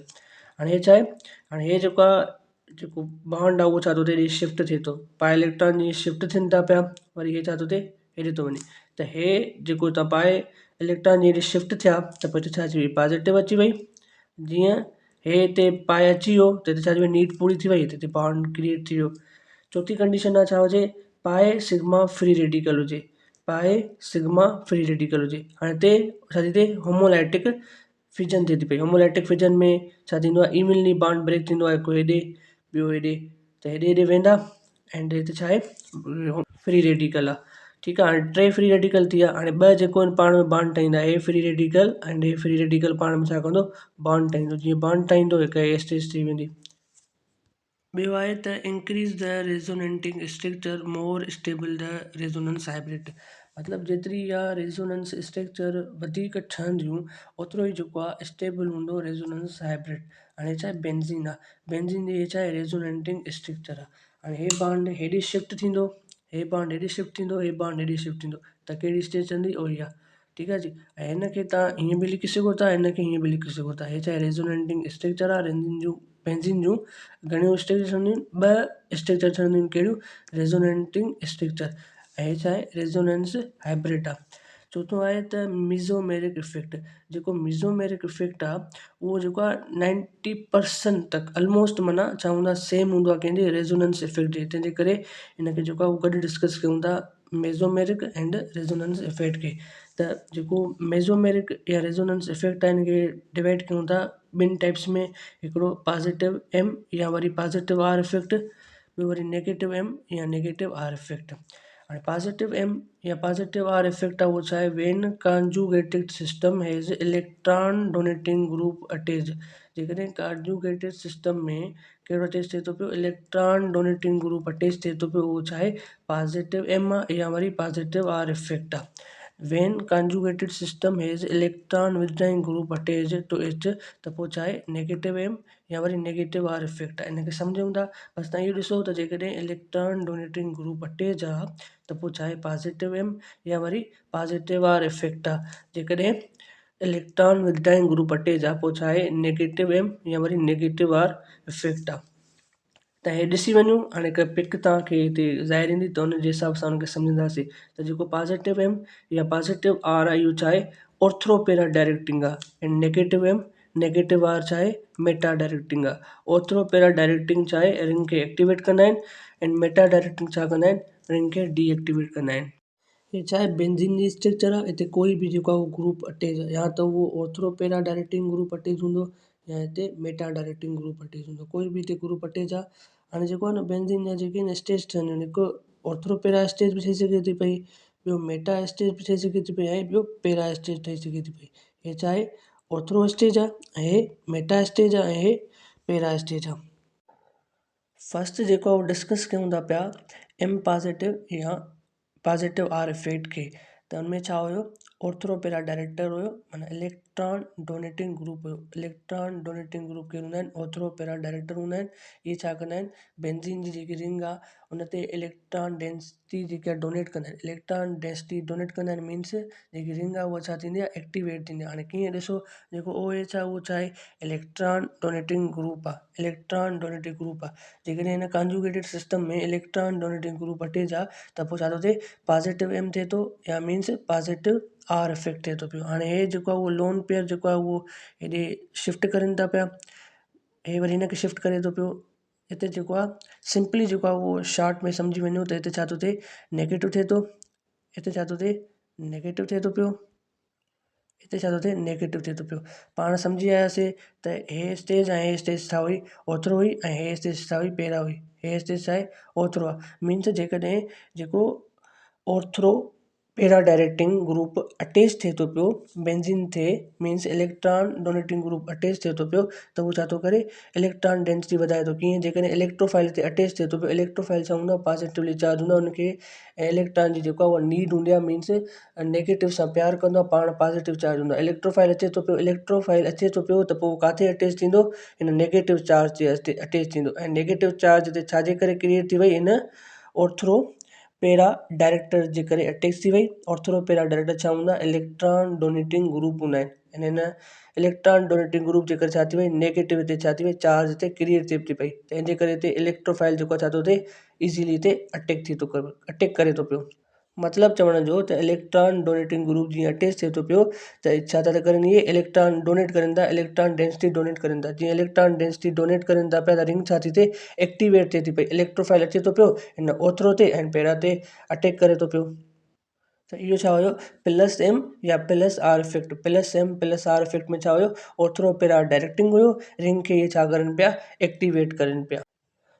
हाणे हे छा आहे, हाणे हे जेको आहे जेको बॉन्ड आहे उहो छा थो थिए, हेॾे शिफ्ट थिए थो, पाए इलेक्ट्रॉन जी शिफ्ट थियनि था पिया, वरी हे छा थो थिए, हेॾे थो वञे। त हे जेको तव्हां पाए इलेक्ट्रॉन जी हेॾे शिफ्ट थिया त पोइ हिते छा अची वई, पॉज़िटिव अची वई। जीअं हे हिते पाए अची वियो त हिते छा थी वई, नीड पूरी थी वई, त हिते बॉन्ड क्रिएट थी वियो। चौथी कंडीशन आहे छा हुजे, पाए सिग्मा फ्री रेडिकल हुजे, पाए सिग्मा फ्री रेडिकल हुजे। हाणे हिते छा थी थिए, होमोलाइटिक फिजन थिए थी पई। होमोलाइटिक फिजन में छा थींदो आहे, इवनली बॉन्ड ब्रेक थींदो आहे, हिकु हेॾे ॿियो हेॾे, त हेॾे हेॾे वेंदा एंड हिते छा आहे, फ्री रेडिकल आहे। ठीकु आहे, हाणे 3 फ्री रेडिकल थी विया। हाणे ॿ जेको आहिनि पाण में बॉन्ड ठाहींदा, हे फ्री रेडिकल एंड हे फ्री रेडिकल पाण में छा कंदो, बॉन्ड ठाहींदो। जीअं बॉन्ड ठाहींदो हिकु एस्टेज थी वेंदी। ॿियो आहे त increase the resonating structure more stable the resonance hybrid, मतिलबु जेतिरी इहा रेजोनेंस स्ट्रक्चर वधीक ठहंदियूं ओतिरो ई जेको आहे स्टेबल हूंदो रेजोनेंस हाइब्रिड। हाणे छा आहे, बेंज़ीन आहे, बेंज़ीन जी छा आहे, रेजोनेटिंग स्ट्रक्चर आहे। हाणे हे बॉन्ड हेॾे शिफ्ट थींदो, हे बॉन्ड हेॾे शिफ्ट थींदो, हे बॉन्ड हेॾे शिफ्ट थींदो, त कहिड़ी स्टेज चवंदी, ओ इहा। ठीकु आहे जी। ऐं हिनखे तव्हां हीअं बि लिखी सघो था, हिनखे हीअं बि लिखी सघो था। हे छा आहे, रेजोनेटिंग स्ट्रक्चर आहे। बेंज़ीन जूं घणियूं स्ट्रक्चर ठहंदियूं आहिनि, ॿ स्ट्रक्चर ठहंदियूं आहिनि, कहिड़ियूं, रेजोनेटिंग स्ट्रक्चर। ऐं हे छा आहे, रेजोनेंस हाइब्रिड आहे। चोथों आहे त मीज़ोमेरिक इफेक्ट, जेको मीज़ोमेरिक इफेक्ट आहे उहो जेको आहे 90% तक ऑलमोस्ट माना छा हूंदो आहे, सेम हूंदो आहे कंहिंजे रेजोनेंस इफेक्ट जे, तंहिंजे करे हिनखे जेको आहे उहो गॾु डिस्कस कयूं था, मेज़ोमेरिक एंड रेजोनेंस इफेक्ट खे। त जेको मेज़ोमेरिक या रेजोनेंस इफेक्ट आहे हिनखे डिवाइड कयूं था ॿिनि टाइप्स में, हिकिड़ो पॉज़िटिव एम या वरी पॉज़िटिव आर इफेक्ट, ॿियो वरी नेगेटिव एम या नेगेटिव आर इफेक्ट। हाणे पॉज़िटिव एम या पॉज़िटिव आर इफेक्ट आहे उहो छा आहे, when conjugated system has electron donating group attach. जेकॾहिं कॉन्जुगेटेड सिस्टम में कहिड़ो अटैच थिए थो पियो, इलेक्ट्रॉन डोनेटिंग ग्रुप अटैच थिए थो पियो, उहो छा आहे, पॉज़िटिव एम आहे या वरी पॉज़िटिव आर इफेक्ट आहे। When conjugated system has electron withdrawing group attach to it, त पोइ छा आहे, नेगेटिव एम या वरी नेगेटिव आर इफेक्ट आहे। हिनखे सम्झूं था, बसि तव्हां इहो ॾिसो त जेकॾहिं इलेक्ट्रॉन डोनेटिंग ग्रुप अटैच आहे त पोइ छा आहे, पॉज़िटिव एम या वरी पॉज़िटिव आर इफेक्ट आहे। जेकॾहिं इलेक्ट्रॉन विदड्रॉइंग ग्रुप अटैच आहे पोइ छा आहे, नेगेटिव एम या वरी नेगेटिव आर इफेक्ट आहे। त हे ॾिसी वञूं, हाणे हिकु पिक तव्हांखे हिते ज़ाहिर ईंदी त हुनजे हिसाब सां हुनखे सम्झंदासीं। त जेको पॉज़िटिव एम या पॉज़िटिव आर आहे इहो छा आहे, ऑर्थोपेरा डायरेक्टिंग आहे। ऐं नेगेटिव एम नेगेटिव आर छा आहे, मेटा डायरेक्टिंग आहे। ऑर्थोपेरा डायरेक्टिंग छा आहे, रिंग खे एक्टिवेट कंदा आहिनि, ऐं मेटा डायरेक्टिंग छा कंदा आहिनि, रिंग खे डीएक्टिवेट कंदा आहिनि। हे छा आहे, बेंज़ीन जी स्ट्रक्चर आहे। हिते कोई बि जेको आहे उहो ग्रुप अटैच आहे, या त उहो ऑर्थोपेरा डायरेक्टिंग ग्रुप अटैच हूंदो या हिते मेटा डायरेक्टिंग ग्रुप अटैच हूंदो, कोई बि हिते ग्रुप अटैच आहे। हाणे जेको आहे न, बेंज़ीन जा जेके आहिनि स्टेज ठहंदियूं आहिनि, हिकु ऑर्थोपेरा स्टेज बि ठही सघे थी पई, ॿियो मेटा स्टेज बि ठही सघे थी पई, ऐं ॿियो पेरा स्टेज ठही सघे थी पई। हे छा आहे, ऑर्थो स्टेज आहे, हे मेटा स्टेज आहे, हे पैरा स्टेज आहे। फर्स्ट जेको आहे उहो डिस्कस कयूं था पिया एम पॉज़िटिव या पॉज़िटिव आर इफेक्ट खे। त हुन में छा हुयो, ऑर्थो पैरा डायरेक्टर हुयो, माना इलेक्ट्रॉन डोनेटिंग ग्रुप हुयो। इलेक्ट्रॉन डोनेटिंग ग्रुप केरु हूंदा आहिनि, ऑर्थो पैरा डायरेक्टर हूंदा आहिनि। इहे छा कंदा आहिनि, बेंज़ीन जी जेकी रिंग आहे उन ते इलेक्ट्रॉन डेंसिटी जेकी आहे डोनेट कंदा आहिनि। इलेक्ट्रॉन डेंसिटी डोनेट कंदा आहिनि मीन्स जेकी रिंग आहे उहा छा थींदी आहे, एक्टिवेट थींदी आहे। हाणे कीअं ॾिसो, जेको ओ एच आहे उहो छा आहे, इलेक्ट्रॉन डोनेटिंग ग्रुप आहे। इलेक्ट्रॉन डोनेटिंग ग्रुप आहे, जेकॾहिं हिन कॉन्जुगेटेड सिस्टम में इलेक्ट्रॉन डोनेटिंग ग्रुप अटैच आहे त पोइ छा थो थिए, पॉज़िटिव एम थिए थो या मीन्स पॉज़िटिव आर इफेक्ट थिए थो पियो। हाणे हे जेको आहे उहो लोन पेयर जेको आहे उहो हेॾे शिफ्ट करनि था पिया, हे वरी हिनखे शिफ्ट करे थो पियो। हिते जेको आहे सिंपली जेको आहे उहो शॉर्ट में सम्झी वञो त हिते छा थो थिए, नेगेटिव थिए थो, हिते छा थो थिए, नेगेटिव थिए थो पियो, हिते छा थो थिए, नेगेटिव थिए थो पियो। पाण सम्झी आयासीं त हे स्टेज ऐं हे स्टेज छा हुई, ऑर्थो हुई, ऐं हे स्टेज छा हुई, पैरा हुई। हे स्टेज छा आहे, ऑर्थो आहे। मीन्स जेकॾहिं जेको ऑर्थो पैरा डायरेक्टिंग ग्रुप अटैच थिए थो पियो बेंज़ीन ते, means electron donating group attach थिए थो पियो, त उहो छा थो करे, इलेक्ट्रॉन डेंसिटी वधाए थो। कीअं, जेकॾहिं इलेक्ट्रोफाइल ते अटैच थिए थो पियो, इलेक्ट्रोफाइल छा हूंदो आहे, पॉज़िटिवली चार्ज हूंदो आहे, हुनखे इलेक्ट्रॉन जी जेको आहे उहा नीड हूंदी आहे, मीन्स नेगेटिव सां प्यार कंदो आहे, पाण पॉज़िटिव चार्ज हूंदो आहे। इलेक्ट्रोफाइल अचे थो पियो, इलेक्ट्रोफाइल अचे थो पियो त पोइ किथे अटैच थींदो, हिन नेगेटिव चार्ज ते अटैच थींदो, ऐं नेगेटिव चार्ज ते छाजे करे क्रिएट थी वई, हिन ऑर्थो पैरा डायरेक्टर जे करे अटैच थी वई। ऑर्थो पैरा डायरेक्टर छा हूंदा, इलेक्ट्रॉन डोनेटिंग ग्रुप हूंदा आहिनि। हिन इलेक्ट्रॉन डोनेटिंग ग्रुप जे करे छा थी वई, नेगेटिव हिते छा थी वई, चार्ज हिते क्रिएट थिए थी पई, त हिन जे करे हिते इलेक्ट्रोफाइल जेको छा थो थिए, इज़ीली हिते अटैक थी थो करे, अटैक करे थो पियो। मतिलबु चवण जो त इलेक्ट्रॉन डोनेटिंग ग्रुप जीअं अटैच थिए थो पियो त छा था करनि, इहे इलेक्ट्रॉन डोनेट करनि था, इलेक्ट्रॉन डेंसिटी डोनेट करनि था। जीअं इलेक्ट्रॉन डेंसिटी डोनेट करनि था पिया त रिंग छा थी थिए, एक्टिवेट थिए थी पई, इलेक्ट्रोफाइल अचे थो पियो हिन ऑर्थो ते ऐं पैरा ते अटैक करे थो पियो। त इहो छा हुयो, प्लस एम या plus R effect. Plus M plus R effect में छा हुयो, ऑर्थो पैरा डायरेक्टिंग हुयो, रिंग खे इहे छा करनि पिया, एक्टिवेट करनि पिया।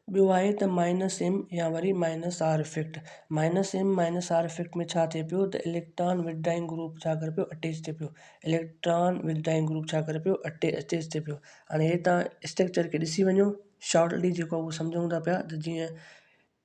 ॿियो आहे त माइनस एम या वरी minus R effect. Minus M minus R effect में छा थिए पियो त इलेक्ट्रॉन विथड्राइंग ग्रुप छा करे पियो, अटैच थिए पियो। इलेक्ट्रॉन विथड्राइंग ग्रुप छा करे पियो, अटैच थिए पियो। हाणे हे तव्हां स्ट्रक्चर खे ॾिसी वञो, शॉर्टली जेको आहे उहो सम्झूं था पिया त जीअं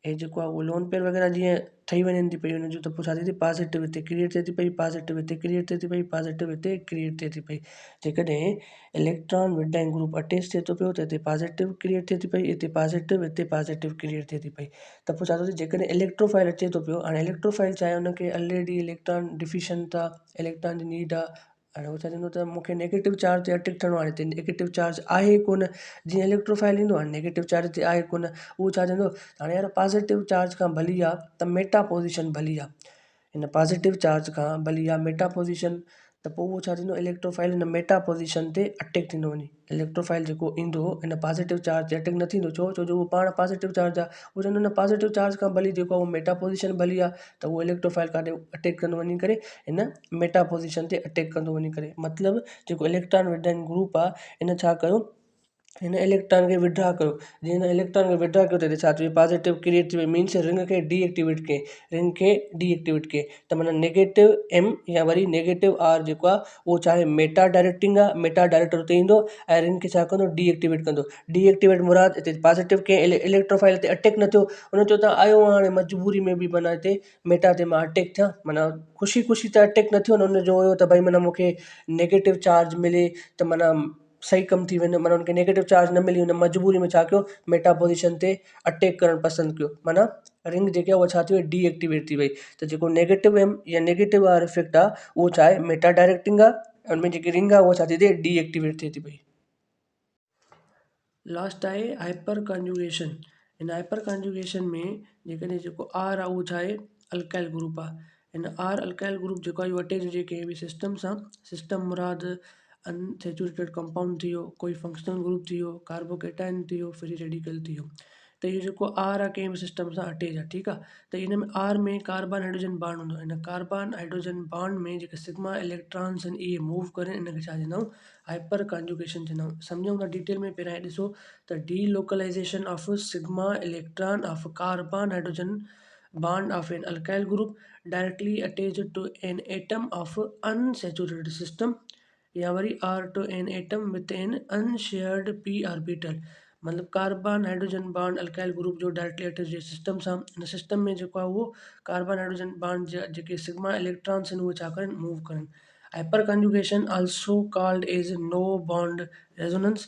हे जेको आहे उहो लोन पेयर वग़ैरह जीअं ठही वञनि थी पई हुन जूं, त पोइ छा थिए थी, पॉज़िटिव हिते क्रिएट थिए थी पई, पॉज़िटिव हिते क्रिएट थिए थी पई, पॉज़िटिव हिते क्रिएट थिए थी पई। जेकॾहिं इलेक्ट्रॉन विथड्राइंग ग्रुप अटैच थिए थो पियो त हिते पॉज़िटिव क्रिएट थिए थी पई, हिते पॉज़िटिव क्रिएट थिए थी पई। त पोइ छा थो थिए, जेकॾहिं इलेक्ट्रोफाइल अचे थो पियो, हाणे इलेक्ट्रोफाइल छा आहे, हुनखे ऑलरेडी इलेक्ट्रॉन डिफिशिएंट था, इलेक्ट्रॉन जी नीड आहे। हाणे उहो छा चवंदो त मूंखे नेगेटिव चार्ज ते अटैक थियणो आहे, हाणे हिते नेगेटिव चार्ज आहे ई कोन। जीअं इलेक्ट्रोफाइल ईंदो, हाणे नेगेटिव चार्ज ते आहे कोन, उहो छा चवंदो, हाणे यार पॉज़िटिव चार्ज खां भली आहे त मेटा पोज़ीशन भली आहे, हिन पॉज़िटिव चार्ज खां भली आहे मेटा पोज़ीशन। त पोइ उहो छा थींदो, इलेक्ट्रोफाइल हिन मेटा पोज़ीशन ते अटैक थींदो वञी। इलेक्ट्रोफाइल जेको ईंदो हिन पॉज़िटिव चार्ज ते अटैक न थींदो, छो जो उहो पाण पॉज़िटिव चार्ज आहे, उहो चवंदो हिन पॉज़िटिव चार्ज खां भली जेको आहे उहो मेटा पोज़ीशन भली आहे, त उहो इलेक्ट्रोफाइल काॾे अटैक कंदो वञी करे हिन मेटा पोज़ीशन ते अटैक कंदो वञी करे। मतिलबु जेको इलेक्ट्रॉन विथड्राइंग ग्रुप आहे, हिन छा कयो, हिन इलेक्ट्रॉन खे विड्रॉ कयो। जीअं हिन इलेक्ट्रॉन खे विड्रॉ कयो त हिते छा थी वई, पॉज़िटिव क्रिएट थी वई, मीन्स रिंग खे डीएक्टिवेट कयईं, रिंग खे डीएक्टिवेट कयईं। त माना नेगेटिव एम या वरी नेगेटिव आर जेको आहे उहो चाहे मेटा डायरेक्टिंग आहे, मेटा डायरेक्टर उते ईंदो ऐं रिंग खे छा कंदो, डीएक्टिवेट कंदो। डीएक्टिवेट मुराद हिते पॉज़िटिव खे इलेक्ट्रोफाइल ते अटैक न थियो, हुन चयो त आयो हाणे मजबूरी में बि माना हिते मेटा ते मां अटैक थियां, माना ख़ुशी ख़ुशी त अटैक न थियो न, हुनजो हुयो त भई माना मूंखे नेगेटिव चार्ज मिले त माना सही कमु थी वञे, माना हुनखे नेगेटिव चार्ज न मिली, हुन मजबूरी में छा कयो, मेटा पोज़ीशन ते अटैक करणु पसंदि कयो, माना रिंग जेकी आहे उहा छा थी वई, डीएक्टिवेट थी वई। त जेको नेगेटिव एम या नेगेटिव आर इफेक्ट आहे उहो छा आहे, मेटा डायरेक्टिंग आहे, हुनमें जेकी रिंग आहे उहा छा थी थिए, डीएक्टिवेट थिए थी पई। लास्ट आहे हाइपर कॉन्जुगेशन। हिन हाइपर कॉन्जुगेशन में जेकॾहिं जेको आर आहे उहो छा आहे, अल्काइल ग्रुप आहे। हिन आर अल्काइल ग्रुप जेको आहे इहो अटैच हुजे कंहिं बि सिस्टम सां, सिस्टम मुराद अनसैचुरेटेड कंपाउंड थी वियो, कोई फंक्शनल ग्रुप थी वियो, कार्बोकेटाइन थी वियो, फ्री रेडिकल थी वियो। त इहो जेको आर आहे कंहिं बि सिस्टम सां अटैच आहे, ठीकु आहे। त हिन में आर में कार्बन हाइड्रोजन बॉन्ड हूंदो, हिन कार्बन हाइड्रोजन बॉन्ड में जेके सिग्मा इलेक्ट्रॉन्स आहिनि इहे मूव करे, हिनखे छा चवंदा आहियूं, हाइपर कॉन्जुगेशन चवंदा आहियूं। सम्झूं था डिटेल में, पहिरियां ॾिसो त delocalization of sigma electron of carbon hydrogen bond of an alkyl group directly attached to an atom of unsaturated system या वरी R to N atom with an unshared p orbital. मतलब carbon hydrogen bond alkyl group जो directly attach जे system सां, इन system में जेको आहे उहो कार्बन हाइड्रोजन बॉन्ड जेके सिग्मा इलेक्ट्रॉन्स आहिनि उहे छा करनि, मूव करनि। Hyperconjugation also called as no bond resonance,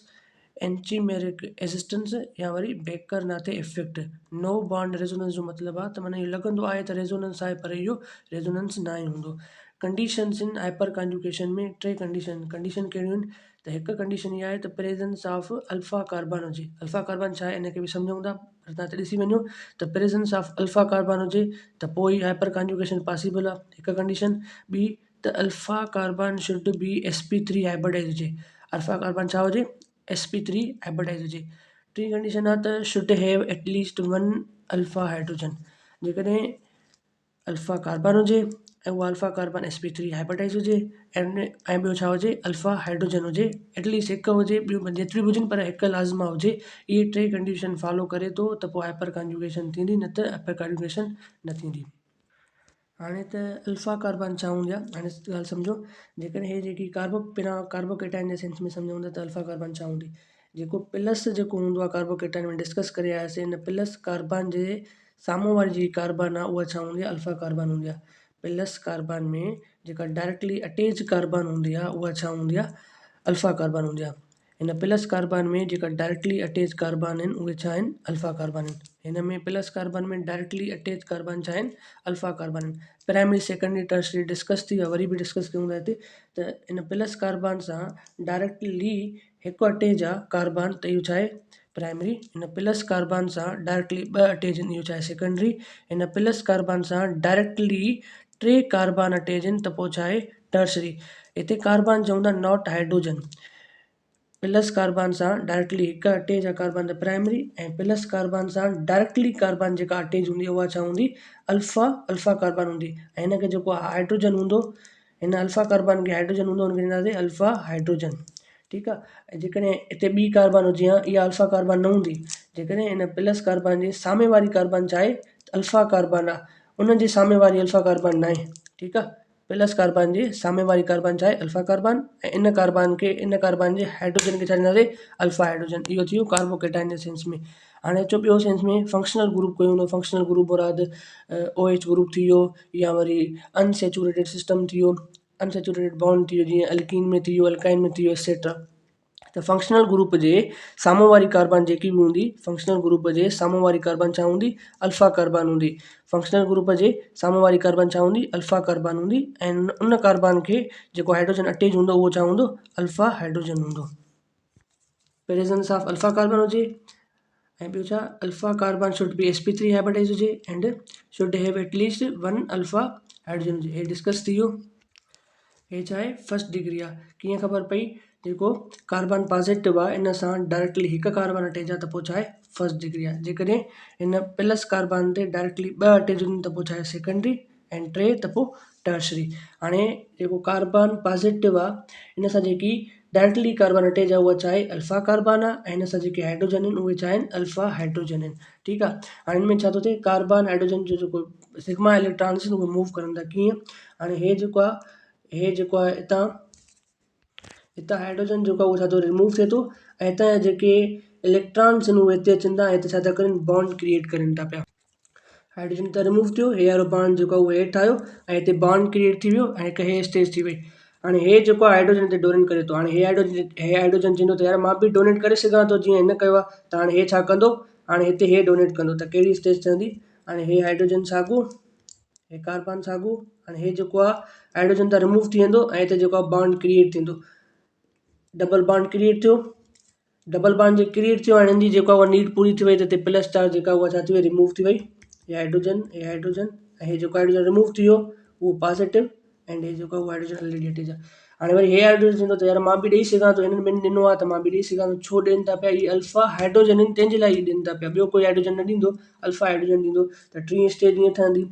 anchimeric assistance या वरी Baker Nathan effect. No bond resonance जो मतिलबु आहे त माना इहो लॻंदो आहे त रेजोनेंस आहे पर इहो रेजोनेंस न आहे हूंदो। कंडीशंस इन हाइपर कंजुगेशन में टे कंडीशन कहिड़ियूं आहिनि त हिकु कंडीशन इहा आहे त प्रेजेंस ऑफ अल्फा कार्बन हुजे। अल्फा कार्बन छा आहे इनखे बि सम्झूं था, पर तव्हां त ॾिसी वञो त प्रेजेंस ऑफ अल्फा कार्बन हुजे त पोइ ई हाइपर कंजुगेशन पॉसिबल आहे, हिकु कंडीशन। ॿी त alpha carbon should be sp3 hybridize हुजे। अल्फा कार्बन छा हुजे, sp3 हाइब्रिडाइज हुजे। टी कंडीशन आहे त should have at least one alpha hydrogen. जेकॾहिं अल्फा कार्बन हुजे ऐं उहा अल्फा कार्बन sp3 हाइब्रिडाइज हुजे ऐं ॿियो छा हुजे, अल्फा हाइड्रोजन हुजे, एटलीस्ट हिकु हुजे, ॿियूं जेतिरी बि हुजनि पर हिकु लाज़िमा हुजे। इहे टे कंडीशन फॉलो करे थो त पोइ हाइपर कंजुगेशन थींदी, न त हाइपर कंजुगेशन न थींदी। हाणे त अल्फा कार्बन छा हूंदी आहे, हाणे ॻाल्हि सम्झो। जेकॾहिं हे जेकी पहिरियां कार्बोकेटाइन जे सेंस में सम्झूं था त अल्फा कार्बन छा हूंदी। जेको प्लस जेको हूंदो आहे कार्बोकेटाइन में डिस्कस करे आयासीं, हिन प्लस कार्बन जे साम्हूं वारी जेकी कार्बन आहे उहा छा हूंदी आहे, अल्फा कार्बन हूंदी आहे। प्लस कार्बन में जेका डायरेक्टली अटैच कार्बन हूंदी आहे उहा छा हूंदी आहे, अल्फा कार्बन हूंदी आहे। हिन प्लस कार्बन में जेका डायरेक्टली अटैच कार्बन आहिनि उहे छा आहिनि, अल्फा कार्बन आहिनि। हिन में प्लस कार्बन में डायरेक्टली अटैच कार्बन छा आहिनि, अल्फा कार्बन आहिनि। प्राइमरी सेकेंडरी टर्सरी डिस्कस थी वियो, वरी बि डिस्कस कयूं था हिते त इन प्लस कार्बन सां डायरेक्टली हिकु अटैच आहे कार्बन त इहो छा आहे, प्राइमरी। इन प्लस कार्बन सां डायरेक्टली ॿ अटैच आहिनि, इहो छा आहे, सेकेंडरी। इन प्लस कार्बन सां डायरेक्टली टे कार्बन अटैच आहिनि त पोइ छा आहे, टर्सरी। हिते कार्बन चऊं था नॉट हाइड्रोजन। प्लस कार्बन सां डायरेक्टली हिकु अटैच आहे कार्बन त प्राइमरी, ऐं प्लस कार्बन सां डायरेक्टली कार्बन जेका अटैच हूंदी उहा छा हूंदी, अल्फा कार्बन हूंदी। ऐं हिनखे जेको हाइड्रोजन हूंदो, हिन अल्फा कार्बन खे हाइड्रोजन हूंदो, हुनखे चवंदासीं अल्फा हाइड्रोजन। ठीकु आहे। ऐं जेकॾहिं हिते ॿी कार्बन हुजे हा, इहा अल्फा कार्बन न हूंदी। जेकॾहिं हिन प्लस कार्बन जे साम्हे वारी कार्बन छा आहे, अल्फा कार्बन आहे, उनजे साम्हे वारी अल्फा कार्बन न आहे। ठीकु आहे। प्लस कार्बन जे साम्हे वारी कार्बन छा आहे, अल्फा कार्बन, ऐं इन कार्बन जे हाइड्रोजन खे छा चवंदासीं, अल्फा हाइड्रोजन। इहो थी वियो कार्बोकेटाइन जे सेंस में। हाणे अचो ॿियो सेंस में, फंक्शनल ग्रुप कोई हूंदो। फंक्शनल ग्रुप मुराद OH ग्रुप थी वियो, या वरी अनसेचुरेटेड सिस्टम थी वियो, अनसेचुरेटेड बॉन्ड थी वियो, जीअं अल्कीन में थी वियो, अल्काइन में थी वियो, एक्सेट्रा। त फंक्शनल ग्रुप जे साम्हूं वारी कार्बन जेकी बि हूंदी, फंक्शनल ग्रुप जे साम्हूं वारी कार्बन छा हूंदी, अल्फा कार्बन हूंदी। फंक्शनल ग्रुप जे साम्हूं वारी कार्बन छा हूंदी, अल्फा कार्बन हूंदी। ऐं उन कार्बन खे जेको हाइड्रोजन अटैच हूंदो उहो छा हूंदो, अल्फा हाइड्रोजन हूंदो। प्रेजेंस ऑफ अल्फा कार्बन हुजे, ऐं ॿियो छा, alpha carbon should be sp3 hybridize हुजे, and should have at least one alpha hydrogen हुजे। हे डिस्कस थी वियो। हे छा आहे, फर्स्ट डिग्री आहे। कीअं ख़बर पई, जेको कार्बन पॉजिटिव आहे इन सां डायरेक्टली हिकु कार्बन अटैच आहे त पोइ छा आहे, फर्स्ट डिग्री आहे। जेकॾहिं हिन प्लस कार्बन ते डायरेक्टली ॿ अटैच हुजनि त पोइ छा आहे, सेकेंडरी, ऐं टे त पोइ टर्सरी। हाणे जेको कार्बन पॉजिटिव आहे इन सां जेकी डायरेक्टली कार्बन अटैच आहे उहा छा आहे, अल्फा कार्बन आहे, ऐं हिन सां जेके हाइड्रोजन आहिनि उहे छा आहिनि, अल्फा हाइड्रोजन आहिनि। ठीकु आहे। हाणे हिन में छा थो थिए, कार्बन हाइड्रोजन जो जेको सिग्मा इलेक्ट्रॉन्स आहिनि उहे मूव करनि था। कीअं, हाणे हे जेको आहे हितां हाइड्रोजन जेको आहे उहो छा थो रिमूव थिए थो, ऐं हितां जा जेके इलेक्ट्रॉन्स आहिनि उहे हिते अचनि था, हिते छा था करनि, बॉन्ड क्रिएट करनि था पिया। हाइड्रोजन त रिमूव थियो, हे वारो बॉन्ड जेको आहे उहो हेठि आयो, ऐं हिते बॉन्ड क्रिएट थी वियो, ऐं हिकु हे स्टेज थी वई। हाणे हे जेको आहे हाइड्रोजन हिते डोनेट करे थो। हाणे हे हाइड्रोजन चवंदो त यार मां बि डोनेट करे सघां थो, जीअं हिन कयो आहे। त हाणे हे छा कंदो, हाणे हिते हे डोनेट कंदो, त कहिड़ी स्टेज ठहंदी, हाणे हे हाइड्रोजन साॻियो, हे कार्बन साॻियो, हाणे हे जेको आहे हाइड्रोजन त रिमूव थी वेंदो, ऐं हिते जेको आहे बॉन्ड क्रिएट थींदो, डबल बॉन्ड क्रिएट थियो। डबल बॉन्ड जे क्रिएट थियो, हाणे हिनजी जेका उहा नीड पूरी थी वई, त हिते प्लस चार्ज जेका उहा छा थी वई, रिमूव थी वई। हे हाइड्रोजन, ऐं हे जेको हाइड्रोजन रिमूव थी वियो उहो पॉजिटिव, एंड हे जेको उहो हाइड्रोजन ऑलरेडी अटैच आहे। हाणे वरी हे हाइड्रोजन चवंदो त यार मां बि ॾेई सघां थो, हिननि ॿिनि ॾिनो आहे त मां बि ॾेई सघां थो। छो ॾियनि था पिया, इहे अल्फा हाइड्रोजन आहिनि, तंहिंजे लाइ ॾियनि था पिया, ॿियो कोई हाइड्रोजन न ॾींदो, अल्फा हाइड्रोजन ॾींदो। त टीं स्टेज ईअं ठहंदी।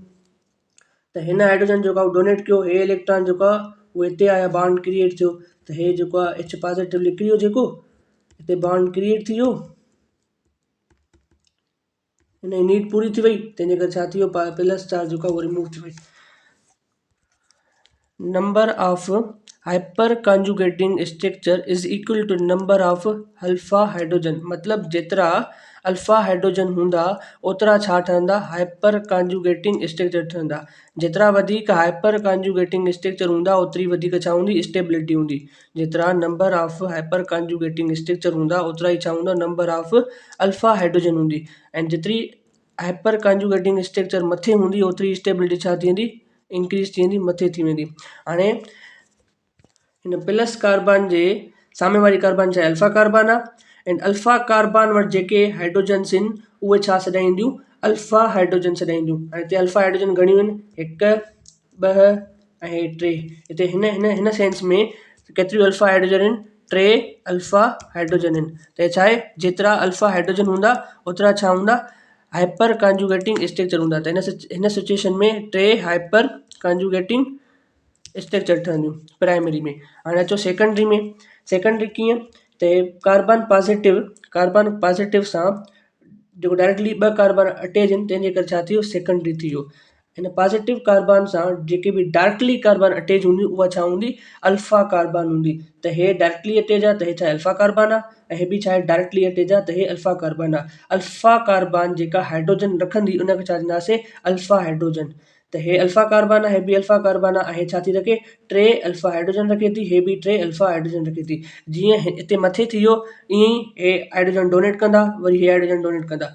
त हिन हाइड्रोजन जेको आहे डोनेट कयो, हे इलेक्ट्रॉन जेको आहे उहो हिते आया, बॉन्ड क्रिएट थियो, त हे जेको आहे H पॉजिटिव लिखी वियो, जेको हिते बॉन्ड क्रिएट थी वियो, हिन जी नीड पूरी थी वई, तंहिंजे करे छा थी वियो, प्लस चार्ज जेको आहे उहो रिमूव थी वई। Number of hyperconjugating structure is equal to number of alpha hydrogen, मतलब जेतिरा अल्फा हाइड्रोजन हूंदा ओतिरा छा ठहंदा, हाइपर कॉन्जुगेटिंग स्ट्रक्चर ठहंदा। जेतिरा वधीक हाइपर कॉन्जुगेटिंग स्ट्रक्चर हूंदा ओतिरी वधीक छा हूंदी, स्टेबिलिटी हूंदी। जेतिरा number of hyperconjugating structure हूंदा ओतिरा ई छा हूंदा, नंबर ऑफ अल्फा हाइड्रोजन हूंदी। ऐं जेतिरी हाइपर कॉन्जुगेटिंग स्ट्रक्चर मथे हूंदी ओतिरी स्टेबिलिटी छा थी वेंदी, इंक्रीज थी वेंदी, मथे थी वेंदी। हाणे हिन प्लस कार्बन जे सामे वारी कार्बन चाहे अल्फा कार्बन आहे, ऐं अल्फा कार्बन वटि जेके हाइड्रोजन्स आहिनि उहे छा सॾाईंदियूं, अल्फा हाइड्रोजन सॾाईंदियूं। हाणे हिते अल्फा हाइड्रोजन घणियूं आहिनि, 1 2 ऐं 3। हिते हिन हिन हिन सेंस में केतिरियूं अल्फा हाइड्रोजन आहिनि, 3 अल्फा हाइड्रोजन आहिनि। त हे छा आहे, जेतिरा अल्फा हाइड्रोजन हूंदा ओतिरा छा हूंदा, हाइपर कॉन्जुगेटिंग स्ट्रक्चर हूंदा। त हिन सिचुएशन में 3 हाइपर कॉन्जुगेटिंग स्ट्रक्चर ठहंदियूं प्राइमरी में। हाणे अचो सेकेंडरी में। सेकेंडरी कीअं, त कार्बन पॉजिटिव सां जेको डायरेक्टली 2 कार्बन अटैच आहिनि तंहिंजे करे छा थियो, सेकेंडरी थी वियो। हिन पॉजिटिव कार्बन सां जेके बि डायरेक्टली कार्बन अटैच हूंदी उहा छा हूंदी, अल्फा कार्बन हूंदी। त हे डायरेक्टली अटैच आहे त हे छा अल्फा कार्बन आहे, ऐं हे बि छा आहे डायरेक्टली अटैच आहे त हे अल्फा कार्बन आहे। अल्फा कार्बन जेका हाइड्रोजन रखंदी उनखे छा चवंदासीं, अल्फा हाइड्रोजन। त हे अल्फा कार्बन आहे, हे बि अल्फा कार्बन आहे, ऐं हे छा थी रखे, 3 अल्फा हाइड्रोजन रखे थी, हे बि 3 अल्फा हाइड्रोजन रखे थी। जीअं हिते मथे थी वियो ईअं ई हे हाइड्रोजन डोनेट कंदा, वरी हे हाइड्रोजन डोनेट कंदा।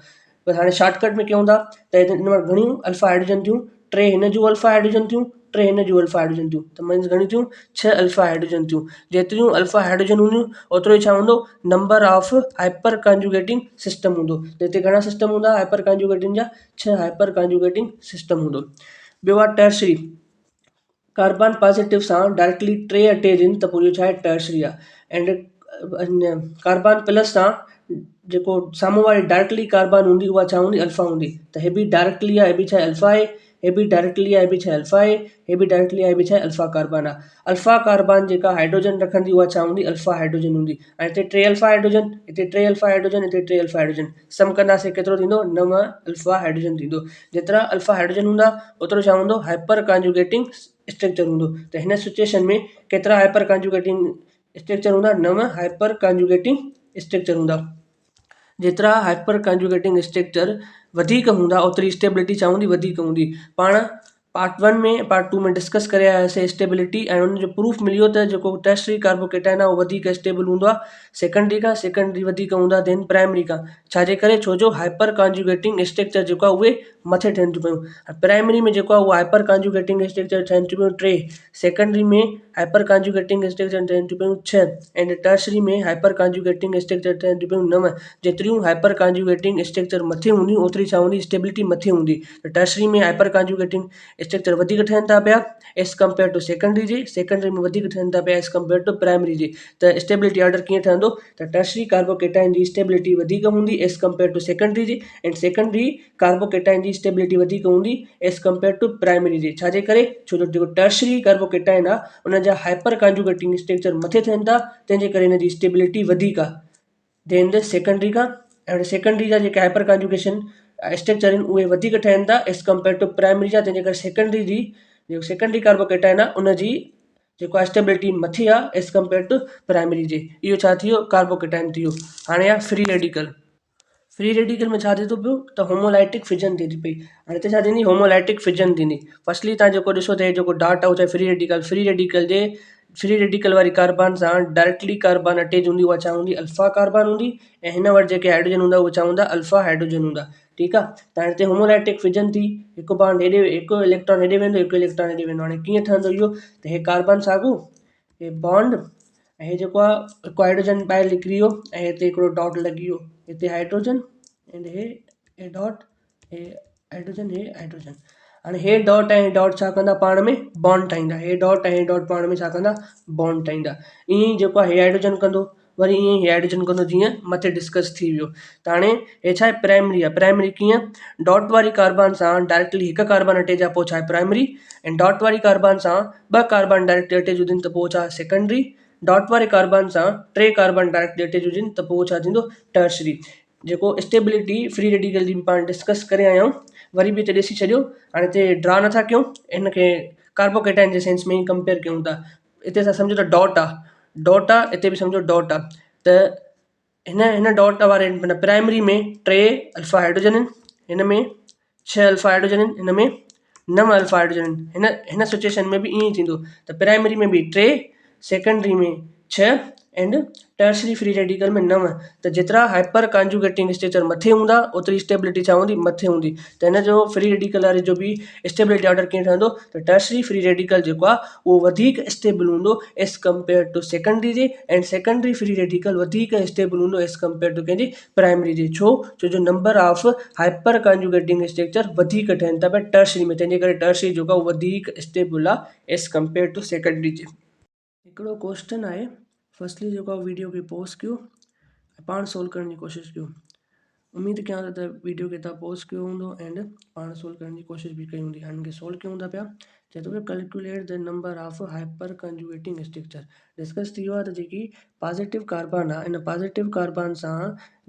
पर हाणे शॉर्टकट में कयूं था त हिन में घणियूं अल्फा हाइड्रोजन थियूं, 3 हिन जूं अल्फा हाइड्रोजन थियूं, 3 हिन जूं अल्फा हाइड्रोजन थियूं, त मीन्स घणी थियूं, 6 अल्फा हाइड्रोजन थियूं। जेतिरियूं अल्फा हाइड्रोजन हूंदियूं ओतिरो ई छा हूंदो, number of hyper conjugating system हूंदो। त हिते घणा सिस्टम हूंदा हाइपर कॉन्जुगेटिंग जा, 6 हाइपर कॉन्जुगेटिंग सिस्टम हूंदो। ॿियो आहे टर्शरी। कार्बन पॉजिटिव सां डायरेक्टली 3 अटैच आहिनि त पोइ इहो छा आहे, टर्शरी आहे। एंड कार्बन प्लस सां जेको साम्हूं वारी डायरेक्टली कार्बन हूंदी उहा छा हूंदी, अल्फा हूंदी। त हे बि डायरेक्टली आहे, हे बि छा आहे अल्फा आहे, हे बि डायरेक्टली आहे, हे बि छा आहे अल्फा आहे, हे बि डायरेक्टली आहे, हे बि छा आहे अल्फा कार्बन आहे। अल्फा कार्बन जेका हाइड्रोजन रखंदी उहा छा हूंदी, अल्फा हाइड्रोजन हूंदी। ऐं हिते 3 अल्फा हाइड्रोजन, हिते 3 अल्फा हाइड्रोजन, हिते 3 अल्फा हाइड्रोजन, सम कंदासीं केतिरो थींदो, 9 अल्फा हाइड्रोजन थींदो। जेतिरा अल्फा हाइड्रोजन हूंदा ओतिरो छा हूंदो, हाइपर कॉन्जुगेटिंग स्ट्रक्चर हूंदो। त हिन सिचुएशन में केतिरा हाइपर कॉन्जुगेटिंग स्ट्रक्चर हूंदा, 9 हाइपर कॉन्जुगेटिंग स्ट्रक्चर हूंदा। जेतिरा हाइपर कॉन्जुगेटिंग स्ट्रक्चर वधीक हूंदा ओतिरी स्टेबिलिटी छा हूंदी, वधीक हूंदी। पाण पार्ट 1 में पार्ट 2 में डिस्कस करे आयासीं स्टेबिलिटी, ऐं उनजो प्रूफ मिलियो त जेको टर्शरी कार्बोकेटाइन आहे उहो वधीक स्टेबल हूंदो आहे सेकेंडरी खां, सेकेंडरी वधीक हूंदा देन प्राइमरी खां। छाजे करे, छो जो हाइपर कॉन्जुगेटिंग स्ट्रक्चर जेको आहे उहे मथे ठहनि थियूं पियूं। प्राइमरी में जेको आहे उहा हाइपर कॉन्जुगेटिंग स्ट्रक्चर ठहनि थियूं पियूं 3, सेकेंडरी में हाइपर कॉन्जुगेटिंग स्ट्रक्चर ठहनि थियूं पियूं 6, ऐं टर्शरी में हाइपर कॉन्जुगेटिंग स्ट्रक्चर ठहनि थियूं पियूं 9। जेतिरियूं हाइपर कॉन्जुगेटिंग स्ट्रक्चर मथे हूंदियूं ओतिरी छा हूंदी, स्टेबिलिटी मथे हूंदी। त टर्शरी में हाइपर कॉन्जुगेटिंग स्ट्रक्चर वधीक ठहनि था पिया एज़ कम्पेयर टू सेकेंडरी जे, सेकेंडरी में वधीक ठहनि था पिया एज़ कम्पेयर टू प्राइमरी जे। त स्टेबिलिटी ऑर्डर कीअं ठहंदो, त टर्शरी कार्बोकेटाइन जी स्टेबिलिटी वधीक हूंदी एज़ कम्पेयर टू सेकेंडरी जे, ऐं सेकेंडरी कार्बोकेटाइन जी स्टेबिलिटी वधीक हूंदी एज़ कम्पेयर टू प्राइमरी जे। छाजे करे, छो जो जेको टर्शरी कार्बोकेटाइन आहे उन जा हाइपर कॉन्जुगेटिंग स्ट्रक्चर मथे थियनि था, तंहिंजे करे हिन जी स्टेबिलिटी वधीक आहे देन द सेकेंडरी खां। ऐं सेकेंडरी जा जेके हाइपर कॉन्जुगेशन स्ट्रक्चर आहिनि उहे वधीक ठहनि था एज़ कम्पेयर टू प्राइमरी जा, तंहिंजे करे सेकेंडरी जी जेको सेकेंडरी कार्बोकेटाइन आहे उनजी जेको आहे स्टेबिलिटी मथे आहे एज़ कम्पेयर टू प्राइमरी जे। इहो छा थी वियो, कार्बोकेटाइन थी वियो। हाणे आहे फ्री रेडिकल। फ्री रेडिकल में छा थिए थो पियो, त होमोलाइटिक फिजन थिए थी पई। हाणे हिते छा थींदी, होमोलाइटिक फिजन थींदी। फर्स्टली तव्हां जेको ॾिसो त जेको डाट आहे उहो छा फ्री रेडिकल, फ्री रेडिकल जे फ्री रेडिकल वारी कार्बन सां डायरेक्टली कार्बन अटैच हूंदी उहा छा हूंदी, अल्फा कार्बन हूंदी, ऐं हिन वटि जेके हाइड्रोजन हूंदा उहे छा हूंदा, अल्फा हाइड्रोजन हूंदा। ठीकु आहे। त हाणे हिते होमोलाइटिक फिजन थी, हिकु बॉन्ड हेॾे, हिकु इलेक्ट्रॉन हेॾे वेंदो, हिकु इलेक्ट्रॉन हेॾे वेंदो। हाणे कीअं ठहंदो इहो, त हे कार्बन साॻियो, हे बॉन्ड, ऐं हे जेको आहे हिकु हाइड्रोजन ॿाहिरि निकिरी वियो, ऐं हिते हिकिड़ो डॉट लॻी वियो, हिते हाइड्रोजन एंड हे डॉट, हे हाइड्रोजन, हे हाइड्रोजन। हाणे हे डॉट ऐं डॉट छा कंदा, पाण में बॉन्ड ठाहींदा। हे डॉट ऐं हे डॉट पाण में छा कंदा, बॉन्ड ठाहींदा। ईअं ई जेको आहे हे हाइड्रोजन कंदो, वरी ईअं ई हे हाइड्रोजन कंदो, जीअं मथे डिस्कस थी वियो। त हाणे हे छा आहे, प्राइमरी आहे। प्राइमरी कीअं, डॉट वारी कार्बन सां डायरेक्टली हिकु कार्बन अटैच आहे पोइ छा आहे प्राइमरी, ऐं डॉट वारी कार्बन सां 2 कार्बन डायरेक्टली अटैच हुजनि त पोइ छा सेकेंडरी, डॉट वारे कार्बन सां 3 कार्बन डायरेक्टली अटैच हुजनि त पोइ छा थींदो, टर्शरी। जेको स्टेबिलिटी फ्री रेडिकल जी बि पाण डिस्कस करे आया आहियूं, वरी बि हिते ॾिसी छॾियो। हाणे हिते ड्रा नथा कयूं, हिनखे कार्बोकेटाइन जे सेंस में ई कंपेयर कयूं था। हिते असां सम्झो त डॉट आहे, हिते बि सम्झो डॉट आहे, त हिन डॉट वारे माना प्राइमरी में 3 अल्फा हाइड्रोजन आहिनि, हिन में 6 अल्फा हाइड्रोजन आहिनि, हिन में 9 अल्फा हाइड्रोजन आहिनि। हिन सिचुएशन में बि ईअं ई थींदो, त प्राइमरी में बि 3, सेकेंडरी में 6 एंड टर्शरी फ्री रेडिकल में 9। त जेतिरा हाइपर कॉन्जुगेटिंग स्ट्रक्चर मथे हूंदा ओतिरी स्टेबिलिटी छा हूंदी, मथे हूंदी। त हिन जो फ्री रेडिकल वारे जो बि स्टेबिलिटी ऑर्डर कीअं ठहंदो, त टर्शरी फ्री रेडिकल जेको आहे उहो वधीक स्टेबल हूंदो एज़ कंपेयर टू सेकेंडरी जे, एंड सेकेंडरी फ्री रेडिकल वधीक स्टेबल हूंदो एज़ कंपेयर टू कंहिंजी प्राइमरी जे। छो जो number of hyperconjugating structure वधीक ठहनि था पिया टर्शरी में, तंहिंजे करे टर्शरी जेको आहे उहो वधीक स्टेबल आहे एज़ कंपेयर टू सेकेंडरी जे। हिकिड़ो क्वेश्चन आहे, फर्स्टली जेको आहे वीडियो खे पॉज़ कयो, पाण सोल्व करण जी कोशिशि कयो। उम्मीद कयां थो त वीडियो खे तव्हां पॉज़ कयो हूंदो एंड पाण सोल्व करण जी कोशिशि बि कई हूंदी। हाणे हिनखे सोल्व कयूं था पिया, चए थो पिया calculate the number of hyperconjugating structure. Discuss थी वियो आहे त जेकी पॉजिटिव कार्बन आहे, इन पॉजिटिव कार्बन सां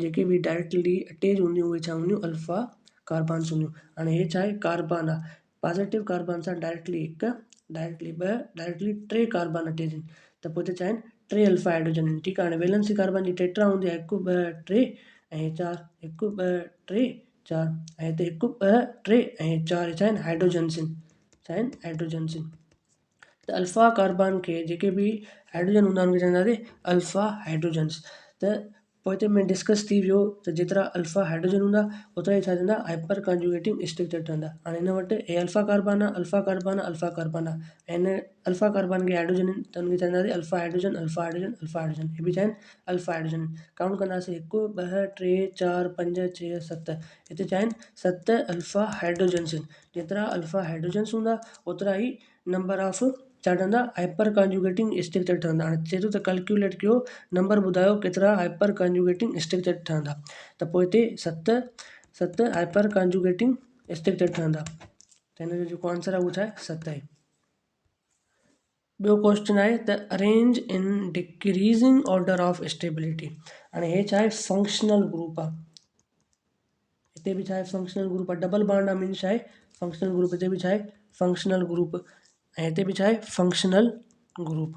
जेके बि डायरेक्टली अटैच हूंदियूं उहे छा हूंदियूं, अल्फा कार्बन्स हूंदियूं। हाणे हे छा आहे, कार्बन आहे, पॉजिटिव कार्बन सां directly 1, directly 2, directly 3 carbon attach आहिनि, त पोइ हिते छा आहिनि, 3 अल्फा हाइड्रोजन आहिनि। ठीकु आहे, हाणे वैलेंसी कार्बन जी टेट्रा हूंदी आहे 1 2 3 ऐं 4, 1 2 3 4, ऐं हिते 1 2 3 ऐं 4 छा आहिनि, हाइड्रोजन्स आहिनि, छा आहिनि, हाइड्रोजन्स आहिनि। त अल्फा कार्बन खे जेके बि हाइड्रोजन हूंदा उनखे चवंदासीं अल्फा हाइड्रोजन्स। त पोइ हिते में डिस्कस थी वियो त जेतिरा अल्फा हाइड्रोजन हूंदा ओतिरा ई छा थींदा, हाइपर कॉन्जुगेटिंग स्ट्रक्चर ठहंदा। हाणे हिन वटि हे अल्फा कार्बन आहे, अल्फा कार्बन आहे, अल्फा कार्बन आहे, ऐं हिन अल्फा कार्बन खे हाइड्रोजन आहिनि त हुनखे चवंदासीं alpha hydrogen, alpha hydrogen, alpha hydrogen. हे बि छा आहिनि, अल्फा हाइड्रोजन। काउंट कंदासीं 1 2 3 4 5 6 7, हिते छा आहिनि, 7 अल्फा हाइड्रोजन्स आहिनि। जेतिरा अल्फा हाइड्रोजन्स हूंदा ओतिरा ई नंबर ऑफ छा ठहंदा, हाइपर कॉन्जुगेटिंग स्ट्रक्चर ठहंदा। हाणे चए थो त कैलकुलेट कयो, नंबर ॿुधायो केतिरा हाइपर कॉन्जुगेटिंग स्ट्रक्चर ठहंदा, त पोइ हिते 7 हाइपर कॉन्जुगेटिंग स्ट्रक्चर ठहंदा, त हिन जो जेको आंसर आहे उहो छा आहे, 7 आहे। ॿियो क्वेश्चन आहे त arrange in डिक्रीज़िंग order of stability. हाणे हे छा आहे, फंक्शनल ग्रुप आहे, हिते बि छा आहे, फंक्शनल ग्रुप आहे, डबल बॉन्ड आहे मीन्स छा आहे, फंक्शनल ग्रुप, हिते बि छा आहे, फंक्शनल ग्रुप, ऐं हिते बि छा आहे, फंक्शनल ग्रुप।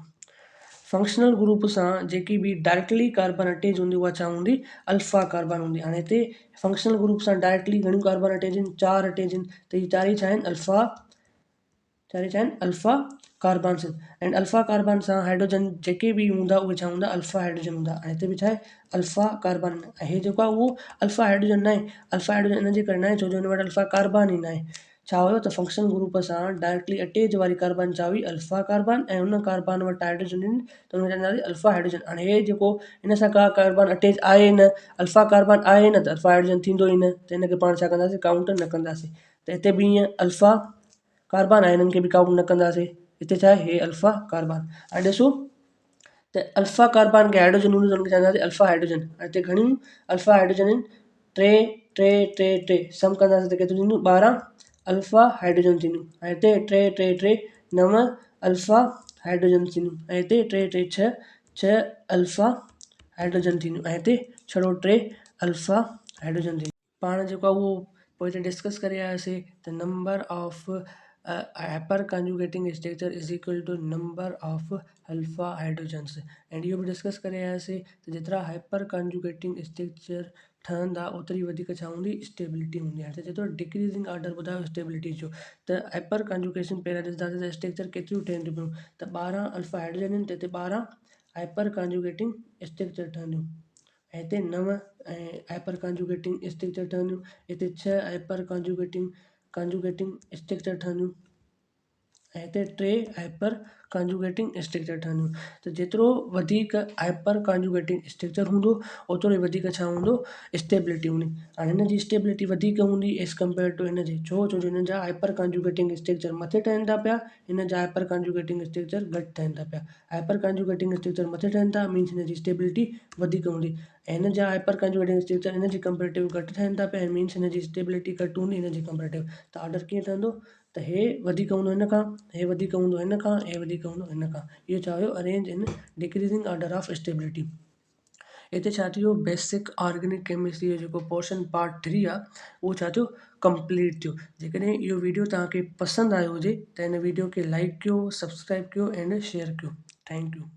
फंक्शनल ग्रुप सां जेकी बि डायरेक्टली कार्बन अटैच हूंदी उहा छा हूंदी, अल्फा कार्बन हूंदी। हाणे हिते फंक्शनल ग्रुप सां डायरेक्टली घणियूं कार्बन अटैच आहिनि, 4 अटैच आहिनि, त इहे 4 छा आहिनि, अल्फा, 4 छा आहिनि, अल्फा कार्बन्स आहिनि। एंड अल्फा कार्बन सां हाइड्रोजन जेके बि हूंदा उहे छा हूंदा, अल्फा हाइड्रोजन हूंदा। ऐं हिते बि छा आहे, अल्फा कार्बन, ऐं हे जेको आहे उहो अल्फा हाइड्रोजन न आहे, अल्फा हाइड्रोजन इन जे करे न आहे छो जो हिन वटि अल्फा कार्बन ई न आहे। छा हुयो त फंक्शनल ग्रुप सां डायरेक्टली अटैच वारी कार्बन छा हुई, अल्फा कार्बन, ऐं हुन कार्बन वटि हाइड्रोजन आहिनि त हुनखे चवंदासीं अल्फा हाइड्रोजन। हाणे हे जेको हिन सां का कार्बन अटैच आहे न, अल्फा कार्बन आहे न, त अल्फा हाइड्रोजन थींदो ई न, त हिनखे पाण छा कंदासीं, काउंट न कंदासीं। त हिते बि ईअं अल्फा कार्बन आहे, हिननि खे बि काउंट न कंदासीं। हिते छा आहे, हे अल्फा कार्बन। हाणे ॾिसो त अल्फा कार्बन खे हाइड्रोजन हूंदो त हुनखे चवंदासीं अल्फा हाइड्रोजन। हिते घणियूं अल्फा हाइड्रोजन आहिनि, 3 3 3 3, सम कंदासीं त केतिरियूं थींदियूं, 12 अल्फा हाइड्रोजन थींदियूं। ऐं हिते 3 3 3 9 अल्फा हाइड्रोजन थींदियूं, ऐं हिते 3 3 6 6 अल्फा हाइड्रोजन थींदियूं, ऐं हिते छड़ो 3 अल्फा हाइड्रोजन थींदियूं। पाण जेको आहे उहो पोइ हिते डिस्कस करे आयासीं त number of hyperconjugating structure is equal to number of alpha hydrogens. And इहो बि डिस्कस करे आयासीं त जेतिरा हाइपर कॉन्जुगेटिंग स्ट्रक्चर ठहंदा ओतिरी वधीक छा हूंदी, स्टेबिलिटी हूंदी। हाणे जेतिरो डिक्रीज़िंग ऑर्डर ॿुधायो स्टेबिलिटी जो, त हाइपर कॉन्जुगेशन पहिरियां ॾिसंदासीं त स्ट्रक्चर केतिरियूं ठहनि थियूं, त 12 अल्फा हाइड्रोजन आहिनि, त हिते 12 हाइपर कॉन्जुगेटिंग स्ट्रक्चर ठहंदियूं, ऐं हिते 9 हाइपर कॉन्जुगेटिंग स्ट्रक्चर ठहंदियूं, हिते 6 हाइपर कॉन्जुगेटिंग स्ट्रक्चर ठहंदियूं, ऐं हिते 3 हाइपर कॉन्जुगेटिंग स्ट्रक्चर ठहंदियूं। त जेतिरो वधीक हाइपर कॉन्जुगेटिंग स्ट्रक्चर हूंदो ओतिरो ई वधीक छा हूंदो, स्टेबिलिटी हूंदी। हाणे हिन जी स्टेबिलिटी वधीक हूंदी एज़ कंपेयर टू हिन जी, छो जो हिन जा हाइपर कॉन्जुगेटिंग स्ट्रक्चर मथे ठहनि था पिया, हिन जा हाइपर कॉन्जुगेटिंग स्ट्रक्चर घटि ठहनि था पिया। हाइपर कॉन्जुगेटिंग स्ट्रक्चर मथे ठहनि था मीन्स हिन जी स्टेबिलिटी वधीक हूंदी, ऐं हिन जा हाइपर कॉन्जुगेटिंग स्ट्रक्चर हिन जी कंपेरेटिव घटि ठहनि था पिया, मीन्स हिन जी स्टेबिलिटी घटि हूंदी हिन जी कंपेरेटिव। त ऑर्डर कीअं ठहंदो, त हे वधीक हूंदो हिन खां, हे वधीक हूंदो हिन खां, हे वधीक हूंदो हिन खां। इहो छा हुयो, arrange in डिक्रीज़िंग order of stability. हिते छा थियो, बेसिक ऑर्गेनिक केमिस्ट्री जो जेको पोर्शन पार्ट 3 आहे उहो छा थियो, कंप्लीट थियो। जेकॾहिं इहो वीडियो तव्हांखे पसंदि आयो हुजे त हिन वीडियो खे लाइक कयो, सब्सक्राइब कयो एंड शेयर कयो। Thank U.